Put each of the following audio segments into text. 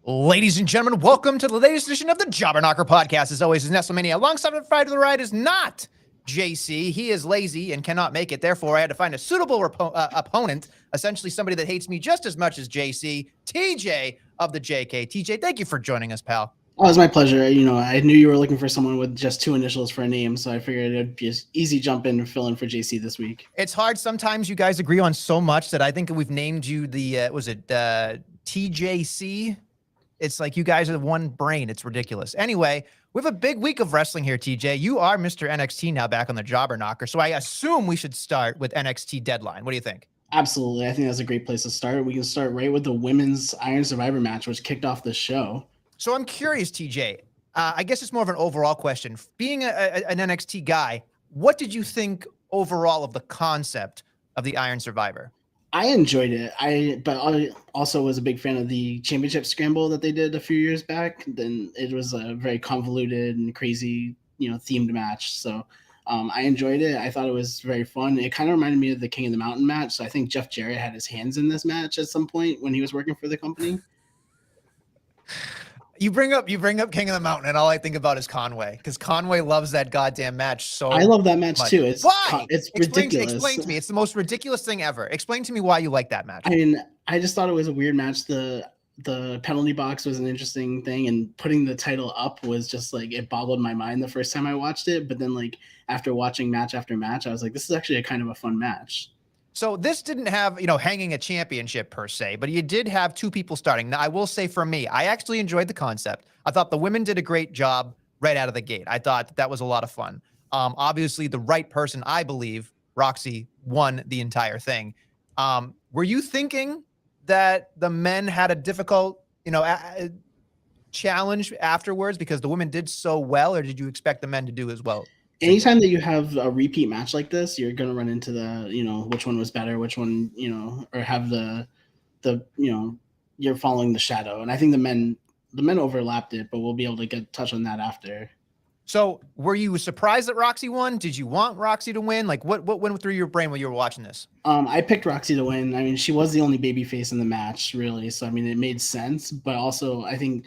Ladies and gentlemen, welcome to the latest edition of the Jobber Knocker podcast. As always, is Nestlemania. Alongside the Friday to the right is not JC. He is lazy and cannot make it. Therefore, I had to find a suitable opponent, essentially somebody that hates me just as much as JC, TJ of the JK. TJ, thank you for joining us, pal. Oh, it was my pleasure. You know, I knew you were looking for someone with just two initials for a name, so I figured it'd be an easy jump in to fill in for JC this week. It's hard. Sometimes you guys agree on so much that I think we've named you the, TJC? It's like you guys are one brain. It's ridiculous. Anyway, we have a big week of wrestling here, TJ. You are Mr. NXT now back on the Jobber Knocker, so I assume we should start with NXT Deadline. What do you think? Absolutely. I think that's a great place to start. We can start right with the women's Iron Survivor match, which kicked off the show. So I'm curious, TJ. I guess it's more of an overall question. Being an NXT guy, what did you think overall of the concept of the Iron Survivor? I enjoyed it. But I also was a big fan of the championship scramble that they did a few years back. Then it was a very convoluted and crazy, themed match. So I enjoyed it. I thought it was very fun. It kind of reminded me of the King of the Mountain match. So I think Jeff Jarrett had his hands in this match at some point when he was working for the company. You bring up King of the Mountain, and all I think about is Conway, because Conway loves that goddamn match so I love that match much. too. Why? It's ridiculous. Explain to me. It's the most ridiculous thing ever. Explain to me why you like that match. I mean, I just thought it was a weird match. The penalty box was an interesting thing, and putting the title up was just like, it boggled my mind the first time I watched it. But then, like, after watching match after match, I was like, this is actually a kind of a fun match. So this didn't have, hanging a championship per se, but you did have two people starting. Now, I will say for me, I actually enjoyed the concept. I thought the women did a great job right out of the gate. I thought that was a lot of fun. Obviously, the right person, I believe, Roxy, won the entire thing. Were you thinking that the men had a difficult, challenge afterwards because the women did so well, or did you expect the men to do as well? Anytime that you have a repeat match like this, you're going to run into the, which one was better, which one, or have the, you're following the shadow. And I think the men overlapped it, but we'll be able to touch on that after. So were you surprised that Roxy won? Did you want Roxy to win? Like what went through your brain when you were watching this? I picked Roxy to win. I mean, she was the only babyface in the match, really. So, I mean, it made sense, but also I think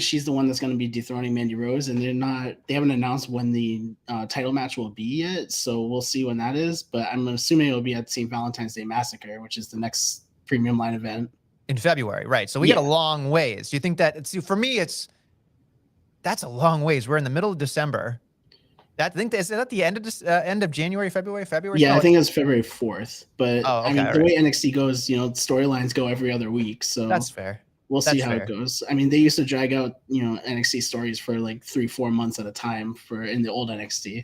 she's the one that's going to be dethroning Mandy Rose, and they haven't announced when the title match will be yet. So we'll see when that is, but I'm assuming it'll be at St. Valentine's Day Massacre, which is the next premium line event in February. Right. So we got a long ways. Do you think for me, that's a long ways. We're in the middle of December. Is that the end of January, February? Yeah, I think it's February 4th, but I mean, the way NXT goes, storylines go every other week. So that's fair. We'll see how it goes. I mean, they used to drag out, NXT stories for like 3-4 months at a time in the old NXT.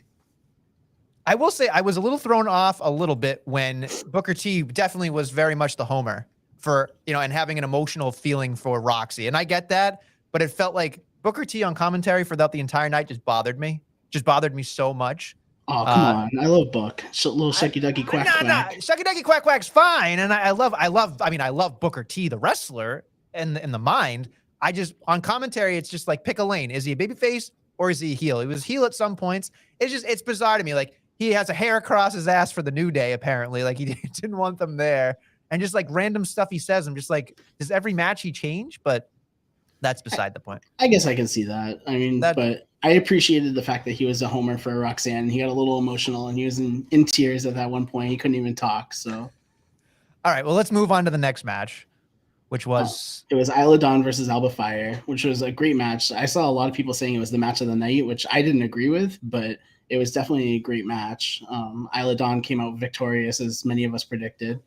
I will say I was a little thrown off a little bit when Booker T definitely was very much the homer for, and having an emotional feeling for Roxy. And I get that, but it felt like Booker T on commentary for the entire night just bothered me so much. Oh, come on. I love Book. Little Shucky Ducky Quack Quack. Shucky Ducky Quack Quack's fine. And I love Booker T, the wrestler, in the mind. I just, on commentary, it's just like, pick a lane. Is he a babyface or is he a heel? He was heel at some points. It's bizarre to me. Like, he has a hair across his ass for the New Day, apparently. Like, he didn't want them there. And just like random stuff he says, I'm just like, does every match he change? But that's beside the point. I guess I can see that. I mean, but I appreciated the fact that he was a homer for Roxanne. He got a little emotional and he was in tears at that one point. He couldn't even talk. So All right, well, let's move on to the next match, which was It was Isla Dawn versus Alba Fire, which was a great match. I saw a lot of people saying it was the match of the night, which I didn't agree with, but it was definitely a great match. Isla Dawn came out victorious, as many of us predicted.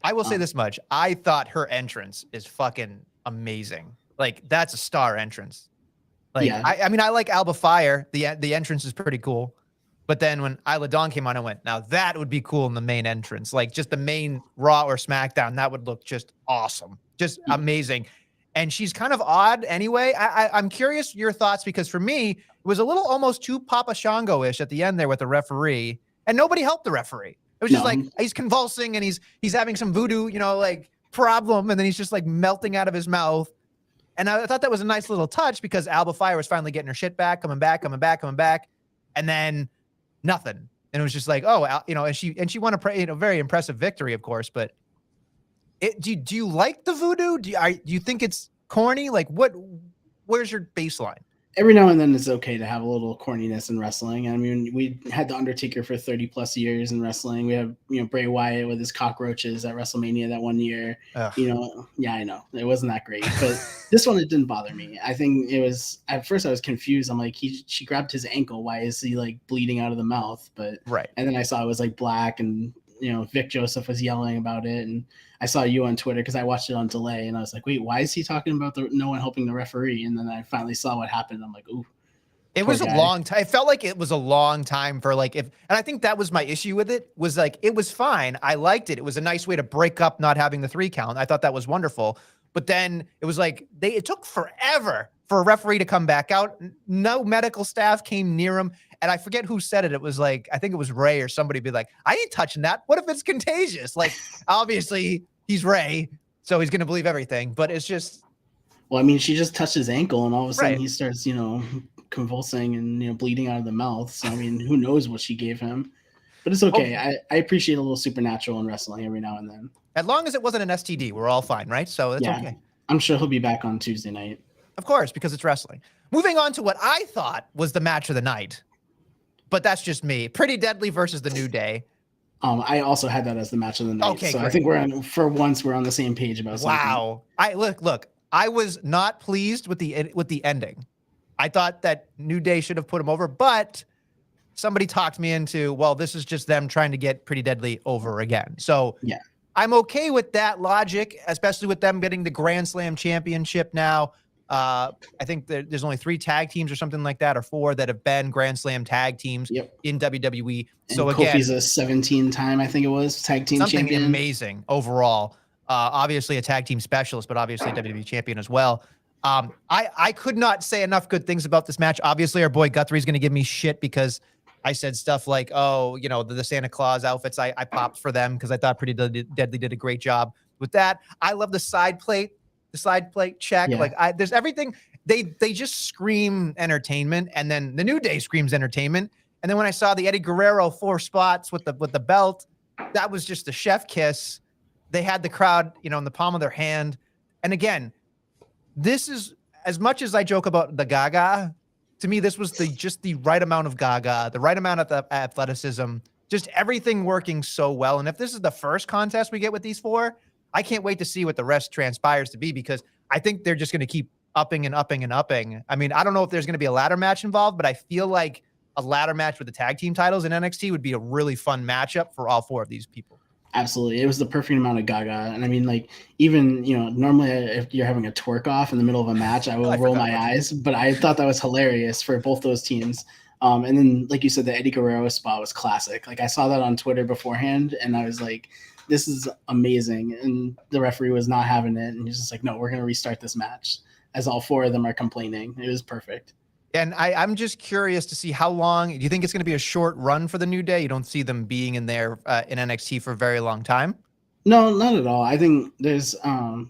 I will say this much. I thought her entrance is fucking amazing. Like, that's a star entrance. Like, Yeah. I mean, I like Alba Fire. The entrance is pretty cool. But then when Isla Dawn came on, I went, now that would be cool in the main entrance. Like, just the main Raw or SmackDown, that would look just awesome. Just amazing. And she's kind of odd anyway. I'm curious your thoughts, because for me, it was a little almost too Papa Shango-ish at the end there with the referee. And nobody helped the referee. It was just like, he's convulsing and he's having some voodoo, like problem. And then he's just like melting out of his mouth. And I thought that was a nice little touch, because Alba Fire was finally getting her shit back, coming back. And then nothing. And it was just like, oh, and she won a very impressive victory, of course. But do you like the voodoo? Do you think it's corny? Like, where's your baseline? Every now and then it's okay to have a little corniness in wrestling. I mean, we had the Undertaker for 30 plus years in wrestling. We have, Bray Wyatt with his cockroaches at WrestleMania that one year. Ugh. Yeah, I know it wasn't that great, but this one, it didn't bother me. I think it was, at first I was confused. I'm like, she grabbed his ankle. Why is he like bleeding out of the mouth? But right. And then I saw it was like black, and Vic Joseph was yelling about it, and I saw you on Twitter because I watched it on delay, and I was like, wait, why is he talking about no one helping the referee? And then I finally saw what happened. I'm like, ooh. It was a long time. It felt like it was a long time for and I think that was my issue with it, was like, it was fine. I liked it. It was a nice way to break up not having the 3 count. I thought that was wonderful. But then it was like, it took forever for a referee to come back out. No medical staff came near him. And I forget who said it. It was like, I think it was Ray or somebody be like, I ain't touching that. What if it's contagious? Like, obviously he's Ray, so he's going to believe everything. But it's just. Well, I mean, she just touched his ankle, and all of a sudden he starts, convulsing and, bleeding out of the mouth. So, I mean, who knows what she gave him. But it's okay. I appreciate a little supernatural in wrestling every now and then. As long as it wasn't an STD, we're all fine, right? So it's okay. I'm sure he'll be back on Tuesday night. Of course, because it's wrestling. Moving on to what I thought was the match of the night. But that's just me. Pretty Deadly versus the New Day. I also had that as the match of the night. Okay, so great. I think we're on the same page about something. Wow. Look. I was not pleased with the ending. I thought that New Day should have put him over, but somebody talked me into, well, this is just them trying to get Pretty Deadly over again. So yeah, I'm okay with that logic, especially with them getting the Grand Slam championship now. I think there's only 3 tag teams or something like that, or 4 that have been Grand Slam tag teams in WWE. And so again, Kofi's a 17-time, I think it was, tag team something champion. Amazing overall. Obviously a tag team specialist, but obviously WWE champion as well. I could not say enough good things about this match. Obviously, our boy Guthrie's going to give me shit because I said stuff like, oh, the Santa Claus outfits, I popped for them because I thought Pretty Deadly did a great job with that. I love the side plate check. Yeah. Like there's everything. They just scream entertainment, and then the New Day screams entertainment. And then when I saw the Eddie Guerrero 4 spots with the belt, that was just a chef kiss. They had the crowd, in the palm of their hand. And again, this is, as much as I joke about the Gaga, to me, this was just the right amount of Gaga, the right amount of the athleticism, just everything working so well. And if this is the first contest we get with these 4, I can't wait to see what the rest transpires to be, because I think they're just going to keep upping and upping and upping. I mean, I don't know if there's going to be a ladder match involved, but I feel like a ladder match with the tag team titles in NXT would be a really fun matchup for all 4 of these people. Absolutely. It was the perfect amount of Gaga. And I mean, like, even, normally if you're having a twerk off in the middle of a match, I will roll my eyes, but I thought that was hilarious for both those teams. And then, like you said, the Eddie Guerrero spot was classic. Like, I saw that on Twitter beforehand, and I was like, this is amazing. And the referee was not having it. And he's just like, no, we're going to restart this match, as all 4 of them are complaining. It was perfect. And I'm just curious to see how long. Do you think it's going to be a short run for the New Day? You don't see them being in there in NXT for a very long time? No, not at all. I think there's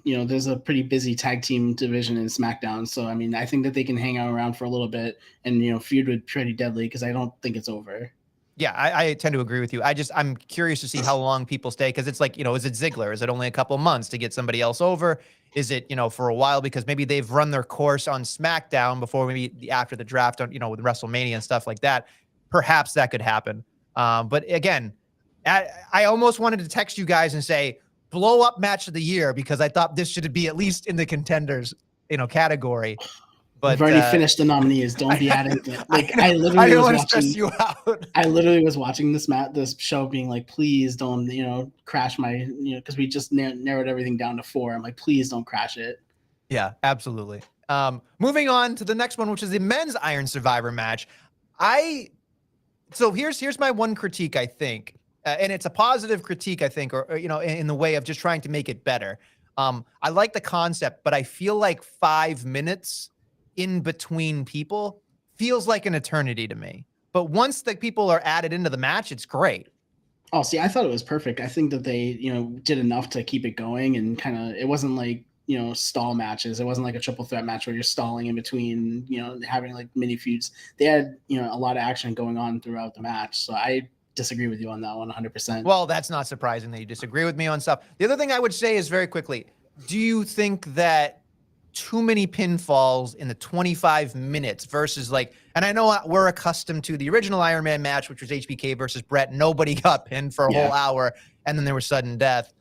there's a pretty busy tag team division in SmackDown. So, I mean, I think that they can hang out around for a little bit and, feud with Pretty Deadly, because I don't think it's over. Yeah, I tend to agree with you. I'm curious to see how long people stay, because it's like, is it Ziggler? Is it only a couple months to get somebody else over? Is it, for a while, because maybe they've run their course on SmackDown before maybe after the draft on, with WrestleMania and stuff like that. Perhaps that could happen. But again, I almost wanted to text you guys and say, blow up match of the year because I thought this should be at least in the contenders, category. But we've already finished the nominees. Don't be adding it. Like I don't literally was want to watching. stress you out. I literally was watching this show, being like, please don't, crash my, because we just narrowed everything down to 4. I'm like, please don't crash it. Yeah, absolutely. Moving on to the next one, which is the men's Iron Survivor match. So here's my one critique, I think, and it's a positive critique, I think, or in the way of just trying to make it better. I like the concept, but I feel like 5 minutes in between people feels like an eternity to me. But once the people are added into the match, it's great. Oh, see, I thought it was perfect. I think that they, did enough to keep it going, and kind of, it wasn't like, stall matches. It wasn't like a triple threat match where you're stalling in between, having like mini feuds. They had, a lot of action going on throughout the match. So I disagree with you on that one 100%. Well, that's not surprising that you disagree with me on stuff. The other thing I would say is very quickly, do you think that too many pinfalls in the 25 minutes versus and I know we're accustomed to the original Iron Man match, which was HBK versus Brett. Nobody got pinned for a whole hour, and then there was sudden death.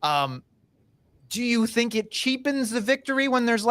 Do you think it cheapens the victory when there's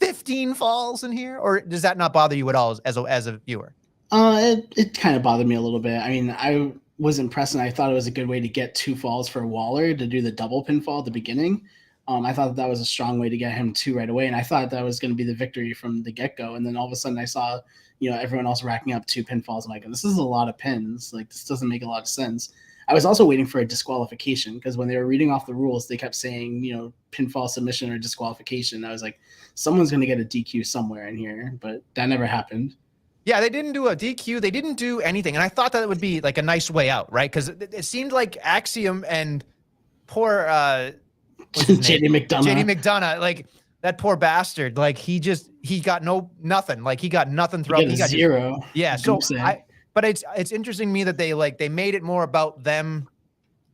15 falls in here, or does that not bother you at all as a viewer? It kind of bothered me a little bit. I mean, I was impressed, and I thought it was a good way to get 2 falls for Waller to do the double pinfall at the beginning. I thought that was a strong way to get him 2 right away, and I thought that was going to be the victory from the get-go. And then all of a sudden I saw, everyone else racking up 2 pinfalls. I'm like, this is a lot of pins. Like, this doesn't make a lot of sense. I was also waiting for a disqualification, because when they were reading off the rules, they kept saying, pinfall, submission, or disqualification. I was like, someone's going to get a DQ somewhere in here, but that never happened. Yeah, they didn't do a DQ. They didn't do anything. And I thought that it would be a nice way out, right? Because it seemed like Axiom and poor JD McDonough, that poor bastard, he got nothing. He got nothing throughout. He got 0. Yeah. So but it's interesting to me that they made it more about them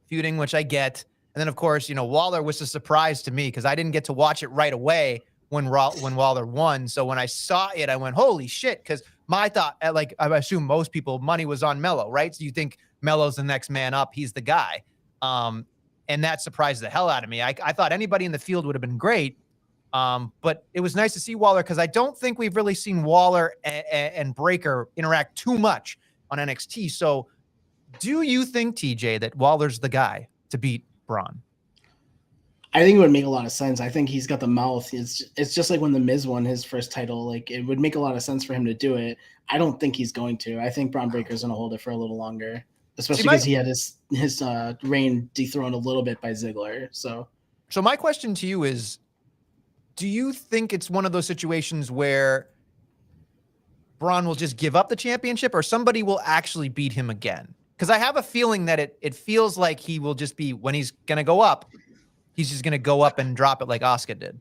feuding, which I get. And then of course, Waller was a surprise to me because I didn't get to watch it right away when Waller won. So when I saw it, I went, holy shit. Because my thought, I assume most people, money was on Mello, right? So you think Mello's the next man up. He's the guy. And that surprised the hell out of me. I thought anybody in the field would have been great. But it was nice to see Waller, because I don't think we've really seen Waller and Breaker interact too much on NXT. So do you think, TJ, that Waller's the guy to beat Braun? I think it would make a lot of sense. I think he's got the mouth. It's just like when The Miz won his first title. It would make a lot of sense for him to do it. I don't think he's going to. I think Braun Breaker's going to hold it for a little longer, especially because he had his reign dethroned a little bit by Ziggler. So my question to you is, do you think it's one of those situations where Braun will just give up the championship, or somebody will actually beat him again? Because I have a feeling that it feels like he will just be, when he's going to go up, he's just going to go up and drop it like Asuka did.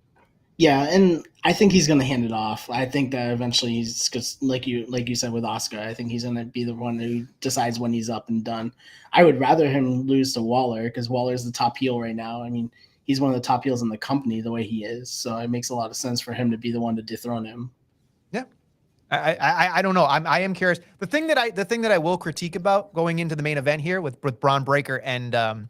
Yeah, and I think he's going to hand it off. I think that eventually he's just, like you said with Asuka, I think he's going to be the one who decides when he's up and done. I would rather him lose to Waller, because Waller's the top heel right now. I mean, he's one of the top heels in the company the way he is. So it makes a lot of sense for him to be the one to dethrone him. Yeah. I don't know. I am curious. The thing that I will critique about going into the main event here with Braun Breaker and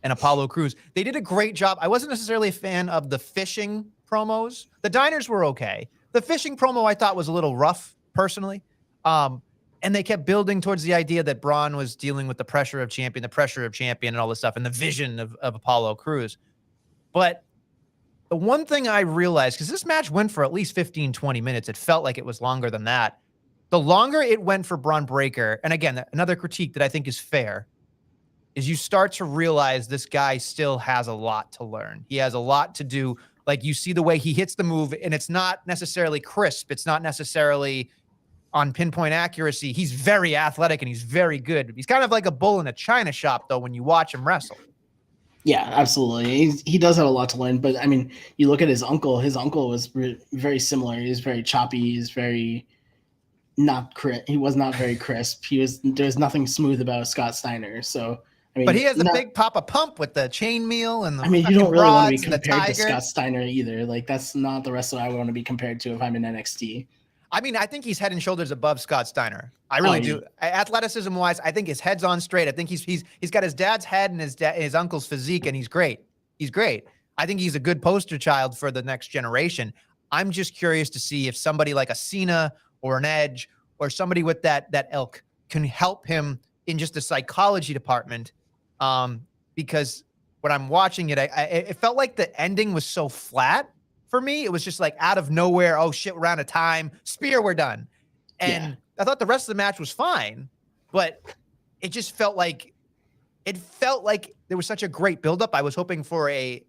Apollo Crews, they did a great job. I wasn't necessarily a fan of the fishing promos. The diners were okay. The fishing promo I thought was a little rough, personally. And they kept building towards the idea that Braun was dealing with the pressure of champion, and all this stuff, and the vision of Apollo Crews. But the one thing I realized, because this match went for at least 15, 20 minutes, it felt like it was longer than that. The longer it went for Braun Breaker, and again, another critique that I think is fair, is you start to realize this guy still has a lot to learn. He has a lot to do. You see the way he hits the move, and it's not necessarily crisp. It's not necessarily on pinpoint accuracy. He's very athletic and he's very good. He's kind of like a bull in a china shop, though, when you watch him wrestle. Yeah, absolutely. He does have a lot to learn, but I mean, you look at his uncle. His uncle was very similar. He's very choppy. He's very he was not very crisp. There's nothing smooth about Scott Steiner. So I mean, but he has a big Papa Pump with the chainmail and the. I mean, you don't really want to be rods and the compared to tiger. Scott Steiner either. That's not the wrestler I want to be compared to if I'm in NXT. I mean, I think he's head and shoulders above Scott Steiner. I Oh, really yeah. do. Athleticism wise, I think his head's on straight. I think he's got his dad's head and his uncle's physique, and he's great. He's great. I think he's a good poster child for the next generation. I'm just curious to see if somebody like a Cena or an Edge or somebody with that ilk can help him in just the psychology department. Because when I'm watching it, it felt like the ending was so flat for me. It was just like out of nowhere. Oh shit, we're out of time. Spear, we're done. And I thought the rest of the match was fine, but it just felt like there was such a great buildup. I was hoping for a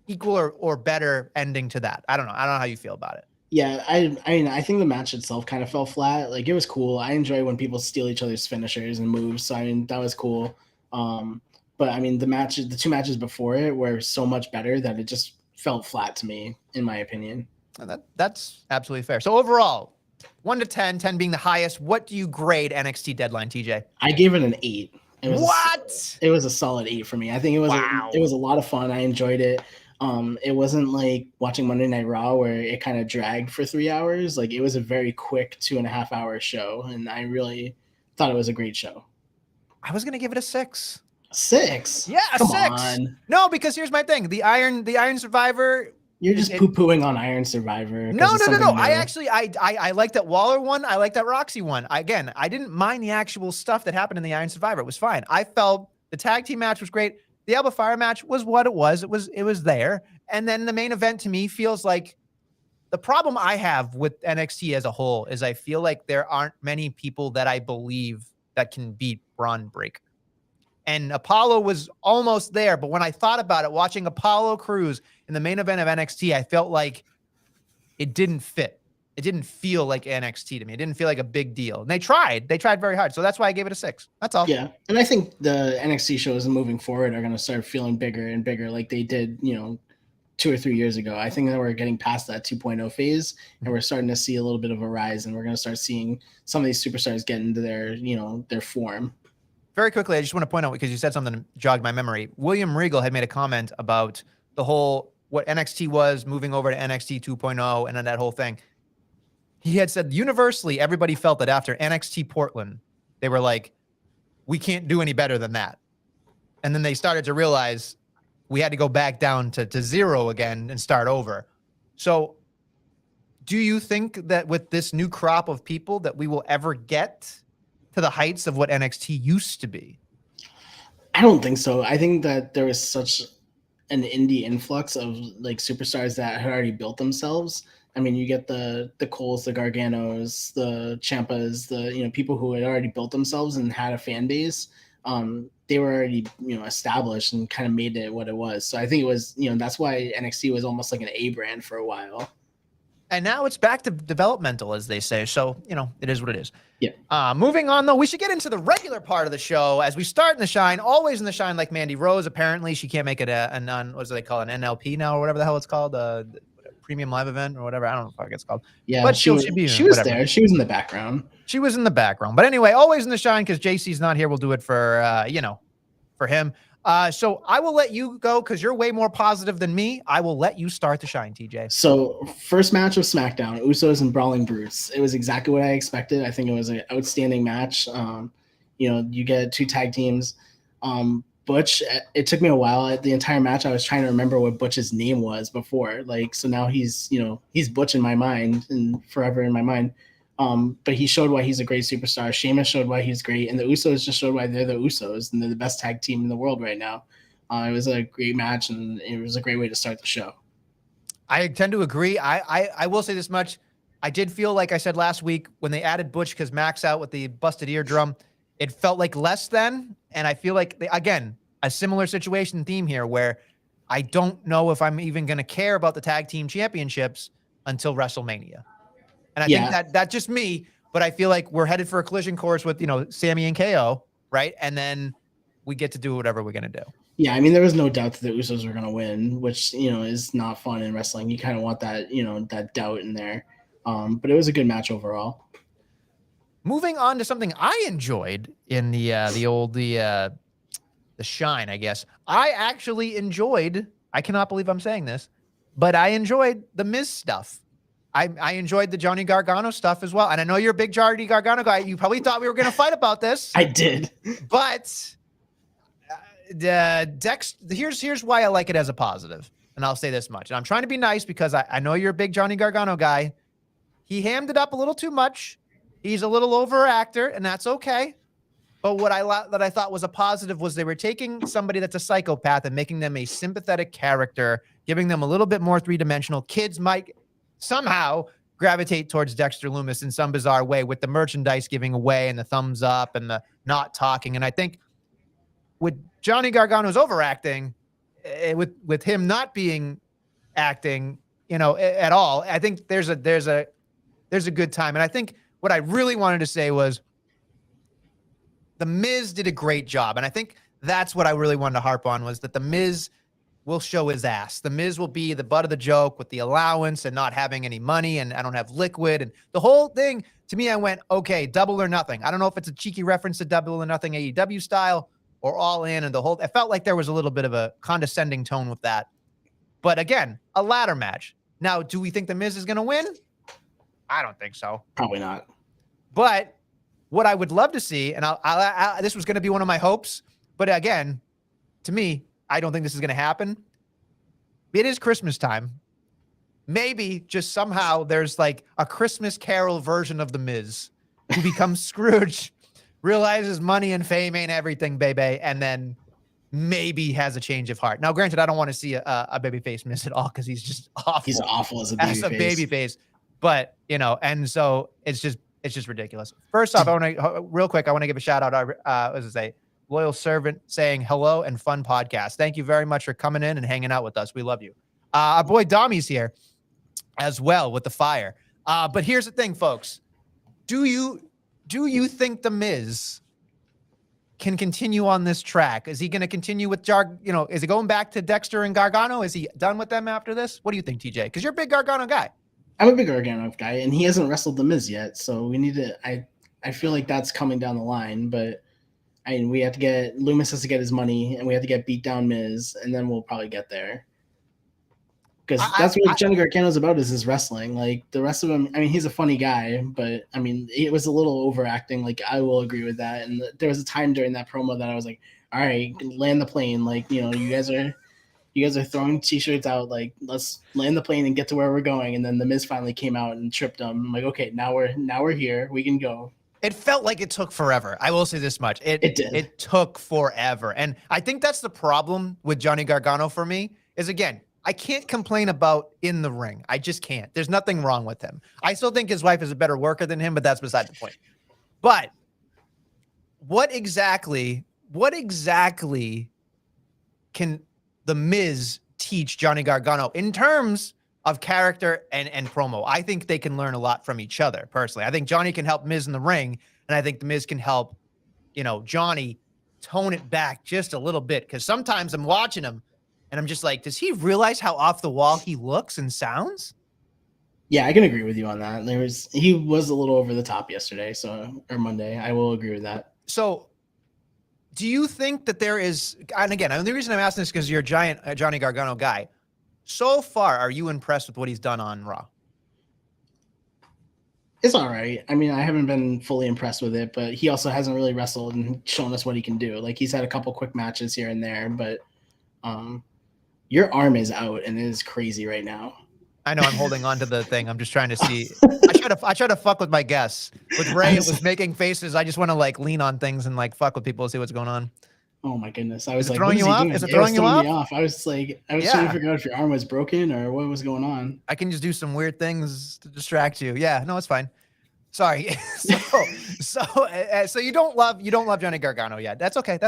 equal or better ending to that. I don't know how you feel about it. Yeah, I mean, I think the match itself kind of fell flat. Like, it was cool. I enjoy when people steal each other's finishers and moves. So I mean, that was cool. But I mean, the 2 matches before it were so much better that it just felt flat to me, in my opinion. And that's absolutely fair. So overall, 1 to 10, 10 being the highest, what do you grade NXT Deadline, TJ? I gave it an 8. It What? It was a solid 8 for me. I think it was it was a lot of fun. I enjoyed it. It wasn't like watching Monday Night Raw where it kind of dragged for 3 hours. Like, it was a very quick 2.5 hour show, and I really thought it was a great show. I was gonna give it a 6. 6? Yeah, a Come 6. on. No, because here's my thing: the Iron Survivor. You're just poo-pooing on Iron Survivor. No. I like that Waller one. I like that Roxy one. I didn't mind the actual stuff that happened in the Iron Survivor. It was fine. I felt the tag team match was great. The Alba Fire match was what it was. It was there. And then the main event to me feels like the problem I have with NXT as a whole is I feel like there aren't many people that I believe that can beat Braun Breaker. And Apollo was almost there. But when I thought about it, watching Apollo Crews in the main event of NXT, I felt like it didn't fit. It didn't feel like NXT to me. It didn't feel like a big deal. And they tried very hard. So that's why I gave it a 6. That's all. Yeah. And I think the NXT shows moving forward are going to start feeling bigger and bigger like they did, 2 or 3 years ago. I think that we're getting past that 2.0 phase, and we're starting to see a little bit of a rise, and we're going to start seeing some of these superstars get into their form. Very quickly, I just want to point out, because you said something that jogged my memory. William Regal had made a comment about the whole, what NXT was moving over to NXT 2.0 and then that whole thing. He had said universally, everybody felt that after NXT Portland, they were like, we can't do any better than that. And then they started to realize we had to go back down to 0 again and start over. So do you think that with this new crop of people that we will ever get to the heights of what NXT used to be? I don't think so. I think that there was such an indie influx of like superstars that had already built themselves. I mean, you get the Coles, the Garganos, the Ciampas, the people who had already built themselves and had a fan base. They were already established and kind of made it what it was. So I think it was that's why NXT was almost like an A brand for a while. And now it's back to developmental, as they say. So, it is what it is. Yeah. Moving on, though, we should get into the regular part of the show as we start in the shine, always in the shine, like Mandy Rose. Apparently, she can't make it a what do they call it, an NLP now or whatever the hell it's called, premium live event or whatever. I don't know what it's called. Yeah, but she was there. She was in the background. She was in the background. But anyway, always in the shine because JC's not here. We'll do it for, for him. So I will let you go because you're way more positive than me. I will let you start the shine, TJ. So first match of SmackDown, Usos and Brawling Brutes. It was exactly what I expected. I think it was an outstanding match. You get 2 tag teams. Butch, it took me a while. The entire match, I was trying to remember what Butch's name was before. So now he's Butch in my mind and forever in my mind. But he showed why he's a great superstar. Sheamus showed why he's great, and the Usos just showed why they're the Usos and they're the best tag team in the world right now. It was a great match, and it was a great way to start the show. I tend to agree. I will say this much. I did feel like I said last week when they added Butch because Mac's out with the busted eardrum, it felt like less than. And I feel like, again, a similar situation theme here where I don't know if I'm even going to care about the tag team championships until WrestleMania. And I think that's just me, but I feel like we're headed for a collision course with, Sammy and KO, right? And then we get to do whatever we're going to do. Yeah, I mean, there was no doubt that the Usos were going to win, which, is not fun in wrestling. You kind of want that, that doubt in there. But it was a good match overall. Moving on to something I enjoyed in the shine, I guess. I actually enjoyed, I cannot believe I'm saying this, but I enjoyed the Miz stuff. I enjoyed the Johnny Gargano stuff as well. And I know you're a big Johnny Gargano guy. You probably thought we were going to fight about this. I did. But here's why I like it as a positive. And I'll say this much. And I'm trying to be nice because I know you're a big Johnny Gargano guy. He hammed it up a little too much. He's a little over actor, and that's okay. But what I thought was a positive was they were taking somebody that's a psychopath and making them a sympathetic character, giving them a little bit more three-dimensional. Kids might somehow gravitate towards Dexter Lumis in some bizarre way with the merchandise giving away and the thumbs up and the not talking. And I think with Johnny Gargano's overacting, with him not being acting, at all, I think there's a good time. And I think what I really wanted to say was The Miz did a great job. And I think that's what I really wanted to harp on was that The Miz will show his ass. The Miz will be the butt of the joke with the allowance and not having any money, and I don't have liquid. And the whole thing, to me, I went, okay, Double or Nothing. I don't know if it's a cheeky reference to Double or Nothing AEW style or All In, and I felt like there was a little bit of a condescending tone with that. But again, a ladder match. Now, do we think The Miz is going to win? I don't think so. Probably not. But what I would love to see, and this was going to be one of my hopes, but again, to me, I don't think this is going to happen. It is Christmas time. Maybe just somehow there's like a Christmas Carol version of The Miz who becomes Scrooge, realizes money and fame ain't everything, baby, and then maybe has a change of heart. Now, granted, I don't want to see a babyface Miz at all because he's just awful. He's awful as a babyface. But, and so it's just ridiculous. First off, I want to give a shout out. What does it say? Loyal servant saying hello and fun podcast. Thank you very much for coming in and hanging out with us. We love you. Our boy Dommy's here as well with the fire. But here's the thing, folks. Do you think The Miz can continue on this track? Is he going to continue with is he going back to Dexter and Gargano? Is he done with them after this? What do you think, TJ? Because you're a big Gargano guy. I'm a big Gargano guy, and he hasn't wrestled The Miz yet, so we need to. I feel like that's coming down the line, but we have to get Lumis has to get his money, and we have to get beat down Miz, and then we'll probably get there. Because that's what Johnny Gargano's about is his wrestling. Like the rest of him, he's a funny guy, but it was a little overacting. Like I will agree with that. And there was a time during that promo that I was like, all right, land the plane. Like you guys are throwing t-shirts out. Like let's land the plane and get to where we're going. And then The Miz finally came out and tripped him. I'm like, okay, now we're here. We can go. It felt like it took forever. I will say this much. It did. It took forever. And I think that's the problem with Johnny Gargano for me is, again, I can't complain about in the ring. I just can't. There's nothing wrong with him. I still think his wife is a better worker than him, but that's beside the point. But what exactly can The Miz teach Johnny Gargano in terms of character and promo? I think they can learn a lot from each other, personally. I think Johnny can help Miz in the ring, and I think The Miz can help, Johnny tone it back just a little bit. Because sometimes I'm watching him, and I'm just like, does he realize how off the wall he looks and sounds? Yeah, I can agree with you on that. He was a little over the top yesterday, or Monday. I will agree with that. So do you think that there is, and again, the only reason I'm asking this is because you're a giant Johnny Gargano guy. So far, are you impressed with what he's done on Raw? It's all right. I haven't been fully impressed with it, but he also hasn't really wrestled and shown us what he can do. Like he's had a couple quick matches here and there, but your arm is out and it is crazy right now. I know I'm holding on to the thing. I'm just trying to see. I try to fuck with my guests. With Ray, it was making faces. I just want to lean on things and fuck with people and see what's going on. Oh my goodness! I was like, throwing you off? Is it throwing you off? I was trying to figure out if your arm was broken or what was going on. I can just do some weird things to distract you. Yeah, no, it's fine. Sorry. So you don't love Johnny Gargano yet. That's okay.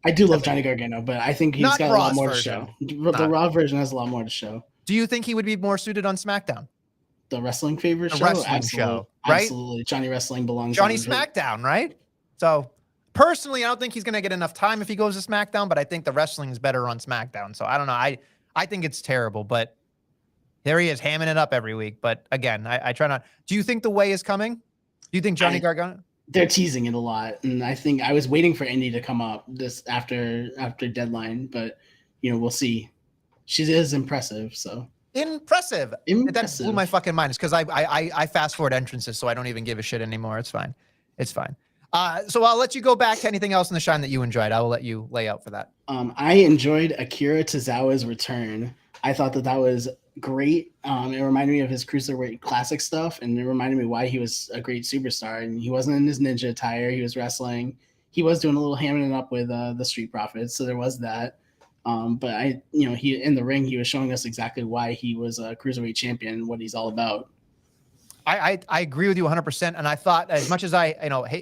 I do love Johnny Gargano, but I think he's got a lot more to show. The Raw version has a lot more to show. Do you think he would be more suited on SmackDown? The wrestling favorite show? Wrestling show, right? Absolutely. Johnny Wrestling belongs Johnny SmackDown, right? So personally, I don't think he's going to get enough time if he goes to SmackDown, but I think the wrestling is better on SmackDown. So I don't know. I think it's terrible, but there he is hamming it up every week. But again, I try not. Do you think the way is coming? Do you think Johnny Gargano? They're teasing it a lot. And I think I was waiting for Indy to come up this after deadline, but we'll see. She is impressive, so. impressive. That blew Impressive. my fucking mind. It's because I fast forward entrances, so I don't even give a shit anymore. It's fine. It's fine. So I'll let you go back to anything else in the Shine that you enjoyed. I will let you lay out for that. I enjoyed Akira Tozawa's return. I thought that was great. It reminded me of his Cruiserweight Classic stuff, and it reminded me why he was a great superstar. And he wasn't in his ninja attire. He was wrestling. He was doing a little hamming it up with the Street Profits, so there was that. But he in the ring, he was showing us exactly why he was a Cruiserweight champion, what he's all about. I agree with you 100%. And I thought, as much as I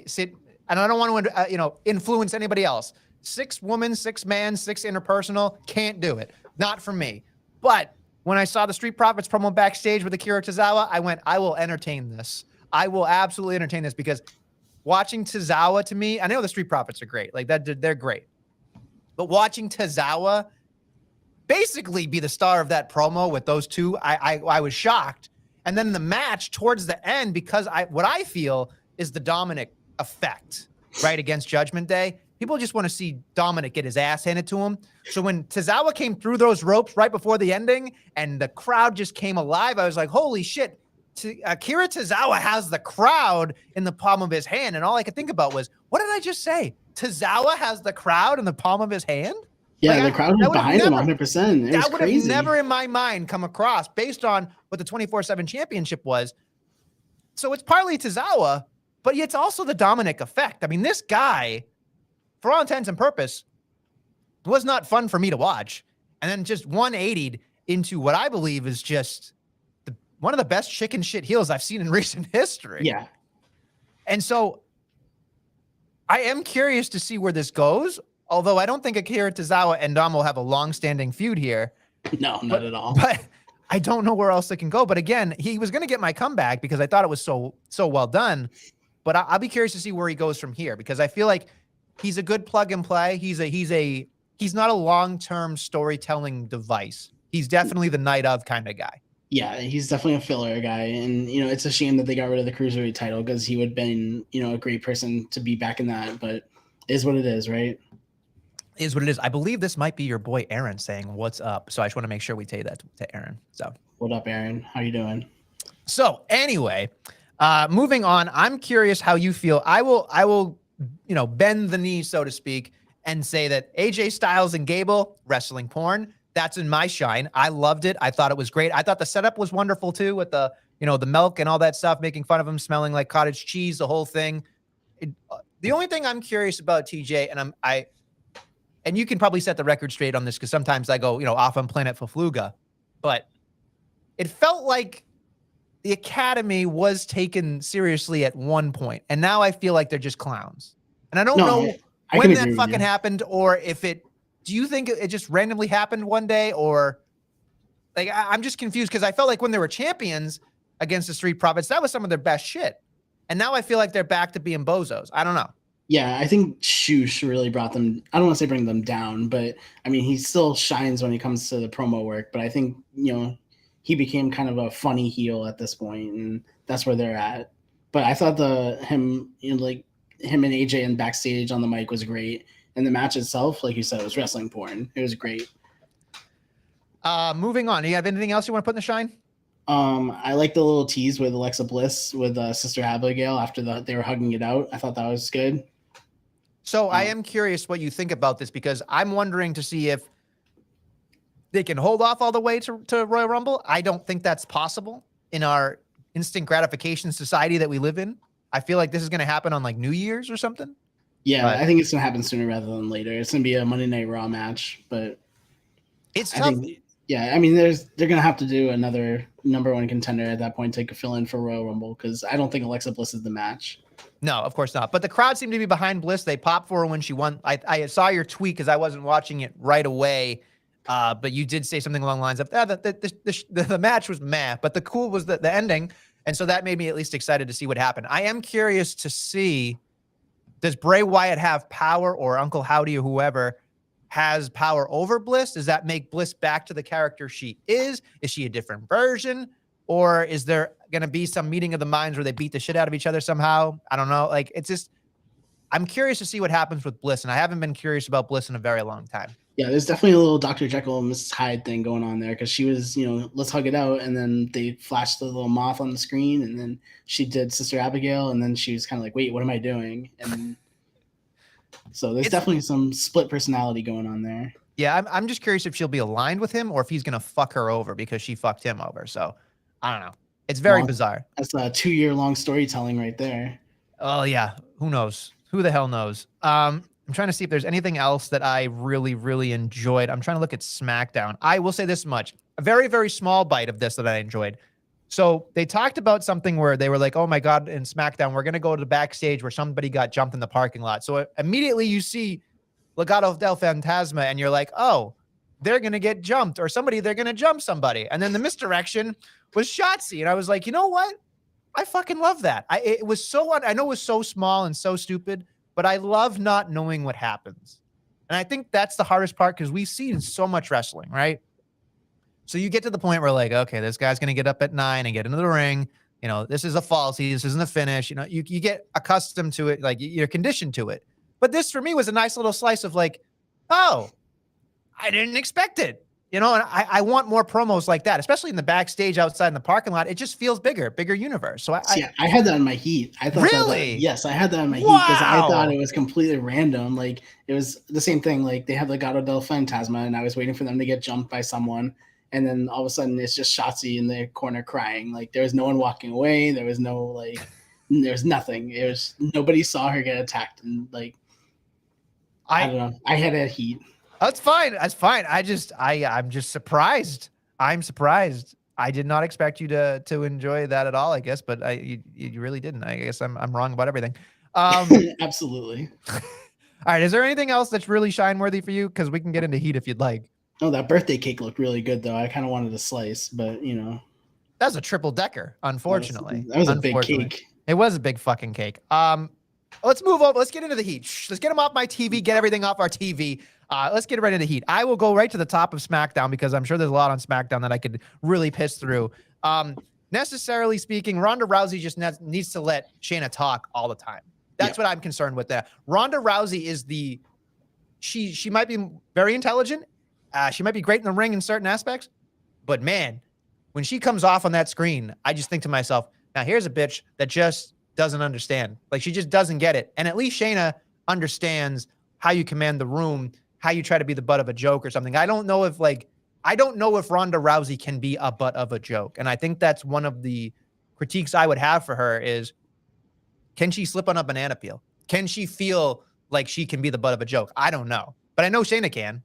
sit, and I don't want to influence anybody else. 6 women, 6 man, 6 interpersonal, can't do it. Not for me. But when I saw the Street Profits promo backstage with Akira Tozawa, I went, I will entertain this. I will absolutely entertain this, because watching Tozawa, to me, I know the Street Profits are great. Like that, they're great. But watching Tozawa basically be the star of that promo with those two, I was shocked. And then the match towards the end, because what I feel is the Dominic effect, right, against Judgment Day. People just want to see Dominic get his ass handed to him. So when Tozawa came through those ropes right before the ending and the crowd just came alive, I was like, holy shit, Akira Tozawa has the crowd in the palm of his hand. And all I could think about was, what did I just say? Tozawa has the crowd in the palm of his hand? Yeah, the crowd was behind him 100%. That would have never in my mind come across based on what the 24/7 championship was. So it's partly Tozawa, but it's also the Dominic effect. I mean, this guy, for all intents and purpose, was not fun for me to watch. And then just 180'd into what I believe is just one of the best chicken shit heels I've seen in recent history. Yeah. And so I am curious to see where this goes, although I don't think Akira Tozawa and Dom will have a long-standing feud here. No, not at all. But I don't know where else it can go. But again, he was going to get my comeback because I thought it was so well done. But I'll be curious to see where he goes from here, because I feel like he's a good plug and play. He's not a long-term storytelling device. He's definitely the night of kind of guy. Yeah, he's definitely a filler guy. And, it's a shame that they got rid of the Cruiserweight title, because he would have been, a great person to be back in that. But it is what it is, right? Is what it is. I believe this might be your boy Aaron saying what's up. So I just want to make sure we tell you that to Aaron. So what up, Aaron? How you doing? So anyway, moving on, I'm curious how you feel. I will, bend the knee, so to speak, and say that AJ Styles and Gable wrestling porn. That's in my shine. I loved it. I thought it was great. I thought the setup was wonderful too, with the milk and all that stuff, making fun of him smelling like cottage cheese, the whole thing. The only thing I'm curious about, TJ, and you can probably set the record straight on this, because sometimes I go, off on Planet Fafluga, but it felt like the Academy was taken seriously at one point, and now I feel like they're just clowns. And I don't know when that fucking happened, or if do you think it just randomly happened one day, or like, I'm just confused, because I felt like when they were champions against the Street Profits, that was some of their best shit. And now I feel like they're back to being bozos. I don't know. Yeah, I think Shush really brought them, I don't want to say bring them down, but I mean, he still shines when it comes to the promo work. But I think, he became kind of a funny heel at this point, and that's where they're at. But I thought him and AJ in backstage on the mic was great. And the match itself, like you said, it was wrestling porn. It was great. Moving on. Do you have anything else you want to put in the shine? I like the little tease with Alexa Bliss with Sister Abigail after they were hugging it out. I thought that was good. So I am curious what you think about this, because I'm wondering to see if they can hold off all the way to Royal Rumble. I don't think that's possible in our instant gratification society that we live in. I feel like this is going to happen on like New Year's or something. Yeah, I think it's going to happen sooner rather than later. It's going to be a Monday Night Raw match, but it's tough. I mean, they're going to have to do another #1 contender at that point to fill in for Royal Rumble, because I don't think Alexa Bliss is the match. No, of course not. But the crowd seemed to be behind Bliss. They popped for her when she won. I saw your tweet because I wasn't watching it right away, but you did say something along the lines of, the match was meh, but the cool was the ending. And so that made me at least excited to see what happened. I am curious to see, does Bray Wyatt have power, or Uncle Howdy or whoever has power over Bliss? Does that make Bliss back to the character she is? Is she a different version? Or is there going to be some meeting of the minds where they beat the shit out of each other somehow? I don't know. I'm curious to see what happens with Bliss. And I haven't been curious about Bliss in a very long time. Yeah, there's definitely a little Dr. Jekyll and Mrs. Hyde thing going on there because she was, let's hug it out, and then they flashed the little moth on the screen, and then she did Sister Abigail, and then she was kind of like, wait, what am I doing? And so there's definitely some split personality going on there. Yeah, I'm just curious if she'll be aligned with him or if he's gonna fuck her over because she fucked him over. So I don't know. It's very bizarre. That's a 2-year-long storytelling right there. Oh yeah, who knows? Who the hell knows? I'm trying to see if there's anything else that I really, really enjoyed. I'm trying to look at SmackDown. I will say this much: a very, very small bite of this that I enjoyed. So they talked about something where they were like, "Oh my God!" In SmackDown, we're gonna go to the backstage where somebody got jumped in the parking lot. So immediately you see Legado del Fantasma, and you're like, "Oh, they're gonna get jumped, or they're gonna jump somebody." And then the misdirection was Shotzi, and I was like, you know what? I fucking love that. It was so I know it was so small and so stupid, but I love not knowing what happens. And I think that's the hardest part because we've seen so much wrestling, right? So you get to the point where like, okay, this guy's going to get up at 9 and get into the ring. This is a falsie. This isn't a finish. You get accustomed to it. Like you're conditioned to it. But this for me was a nice little slice of like, oh, I didn't expect it. And I want more promos like that, especially in the backstage outside in the parking lot. It just feels bigger universe. So I had that in my heat. I thought really? Yes, I had that in my heat because I thought it was completely random. Like it was the same thing. Like they had Legado del Fantasma, and I was waiting for them to get jumped by someone, and then all of a sudden it's just Shotzi in the corner crying. Like there was no one walking away. There was no there was nothing. It was nobody saw her get attacked, and I don't know. I had a heat. That's fine. That's fine. I'm just surprised. I'm surprised. I did not expect you to enjoy that at all, I guess, but you really didn't. I guess I'm wrong about everything. Absolutely. All right. Is there anything else that's really shine worthy for you? Because we can get into heat if you'd like. Oh, that birthday cake looked really good though. I kind of wanted a slice, but That's a triple decker, unfortunately. That was a big cake. It was a big fucking cake. Let's move over. Let's get into the heat. Let's get them off my TV, get everything off our TV. Let's get right into heat. I will go right to the top of SmackDown because I'm sure there's a lot on SmackDown that I could really piss through. Necessarily speaking, Ronda Rousey just needs to let Shayna talk all the time. That's what I'm concerned with there. Ronda Rousey is she might be very intelligent. She might be great in the ring in certain aspects, but man, when she comes off on that screen, I just think to myself, now here's a bitch that just doesn't understand. Like she just doesn't get it. And at least Shayna understands how you command the room, how you try to be the butt of a joke or something. I don't know if Ronda Rousey can be a butt of a joke. And I think that's one of the critiques I would have for her is, can she slip on a banana peel? Can she feel like she can be the butt of a joke? I don't know, but I know Shayna can.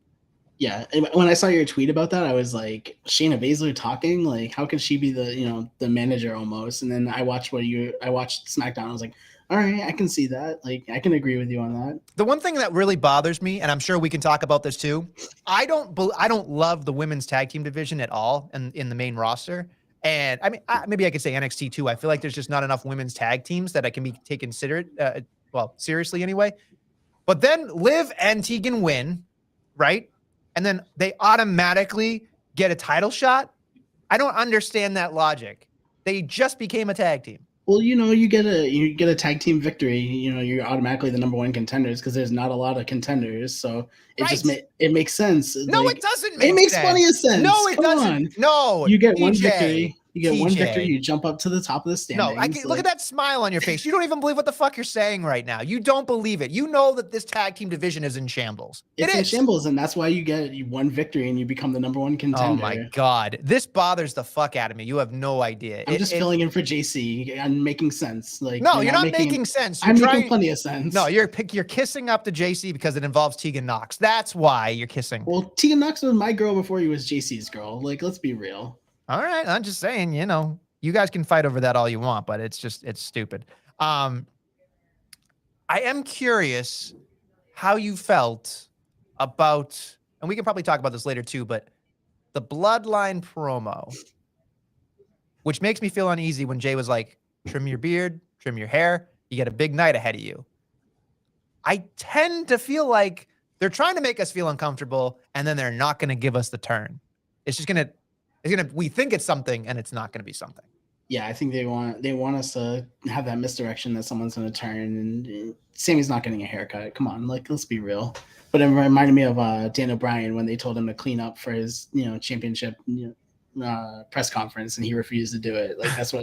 Yeah, when I saw your tweet about that, I was like, Shayna Baszler talking, like how could she be the manager almost? And then I watched SmackDown. I was like, all right, I can see that. Like I can agree with you on that. The one thing that really bothers me, and I'm sure we can talk about this too, I don't love the women's tag team division at all in the main roster. And I mean, maybe I could say NXT too. I feel like there's just not enough women's tag teams that I can be taken seriously anyway. But then Liv and Tegan win, right? And then they automatically get a title shot. I don't understand that logic. They just became a tag team. Well, you get a tag team victory. You're automatically the number one contenders because there's not a lot of contenders. So it makes sense. No, it doesn't make sense. It makes plenty of sense. No, it doesn't. No, you get one victory. You get one victory, you jump up to the top of the standings. No, look at that smile on your face. You don't even believe what the fuck you're saying right now. You don't believe it. You know that this tag team division is in shambles. It's in shambles, and that's why you get one victory and you become the number one contender. Oh my God. This bothers the fuck out of me. You have no idea. I'm just filling in for JC and making sense. Like no, you're not making sense. I'm making plenty of sense. No, you're kissing up to JC because it involves Tegan Knox. That's why you're kissing. Well, Tegan Knox was my girl before he was JC's girl. Like, let's be real. All right. I'm just saying, you guys can fight over that all you want, but it's stupid. I am curious how you felt about, and we can probably talk about this later too, but the Bloodline promo, which makes me feel uneasy when Jay was like, trim your beard, trim your hair. You get a big night ahead of you. I tend to feel like they're trying to make us feel uncomfortable and then they're not going to give us the turn. We think it's something and it's not going to be something. Yeah, I think they want us to have that misdirection that someone's going to turn, and Sammy's not getting a haircut. Come on, like let's be real. But it reminded me of Dan O'Brien when they told him to clean up for his championship press conference, and he refused to do it. Like that's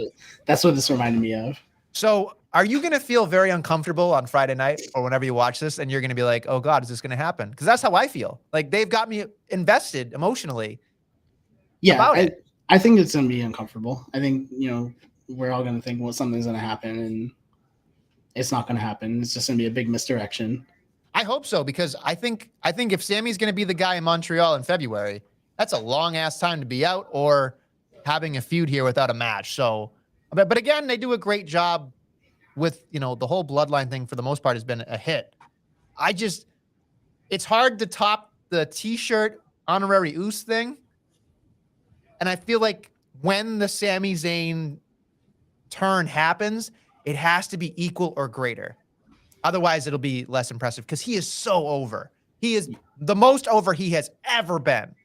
what this reminded me of. So are you going to feel very uncomfortable on Friday night or whenever you watch this, and you're going to be like, oh God, is this going to happen? Because that's how I feel. Like they've got me invested emotionally. Yeah, I think it's going to be uncomfortable. I think, we're all going to think, well, something's going to happen, and it's not going to happen. It's just going to be a big misdirection. I hope so, because I think if Sammy's going to be the guy in Montreal in February, that's a long ass time to be out or having a feud here without a match. So, but again, they do a great job with, the whole bloodline thing for the most part has been a hit. It's hard to top the t-shirt honorary Oos thing. And I feel like when the Sami Zayn turn happens, it has to be equal or greater. Otherwise, it'll be less impressive because he is so over. He is the most over he has ever been.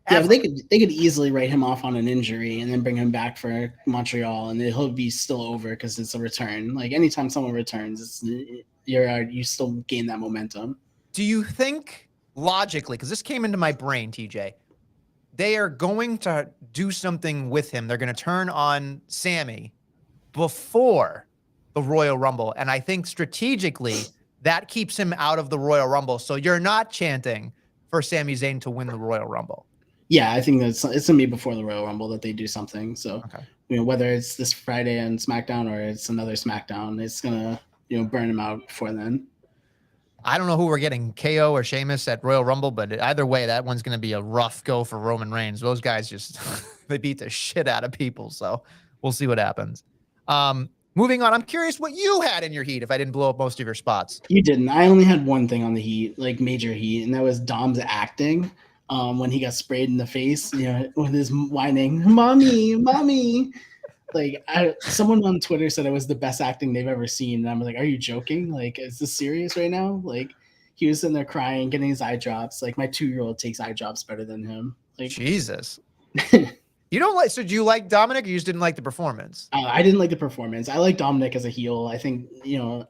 Yeah, but they could easily write him off on an injury and then bring him back for Montreal, and he'll be still over because it's a return. Like anytime someone returns, you still gain that momentum. Do you think logically, because this came into my brain, TJ, they are going to do something with him? They're going to turn on Sammy before the Royal Rumble, and I think strategically that keeps him out of the Royal Rumble. So you're not chanting for Sami Zayn to win the Royal Rumble. Yeah, I think it's gonna be before the Royal Rumble that they do something. So, okay. Whether it's this Friday on SmackDown or it's another SmackDown, it's gonna burn him out before then. I don't know who we're getting, KO or Sheamus at Royal Rumble, but either way, that one's gonna be a rough go for Roman Reigns. Those guys just they beat the shit out of people. So we'll see what happens. Moving on, I'm curious what you had in your heat if I didn't blow up most of your spots. You didn't. I only had one thing on the heat, like major heat, and that was Dom's acting. When he got sprayed in the face, with his whining, mommy. Like someone on Twitter said it was the best acting they've ever seen. And I'm like, are you joking? Like, is this serious right now? Like, he was sitting there crying, getting his eye drops. Like, my 2-year-old takes eye drops better than him. Like, Jesus. You don't like, so do you like Dominic or you just didn't like the performance? I didn't like the performance. I like Dominic as a heel. I think,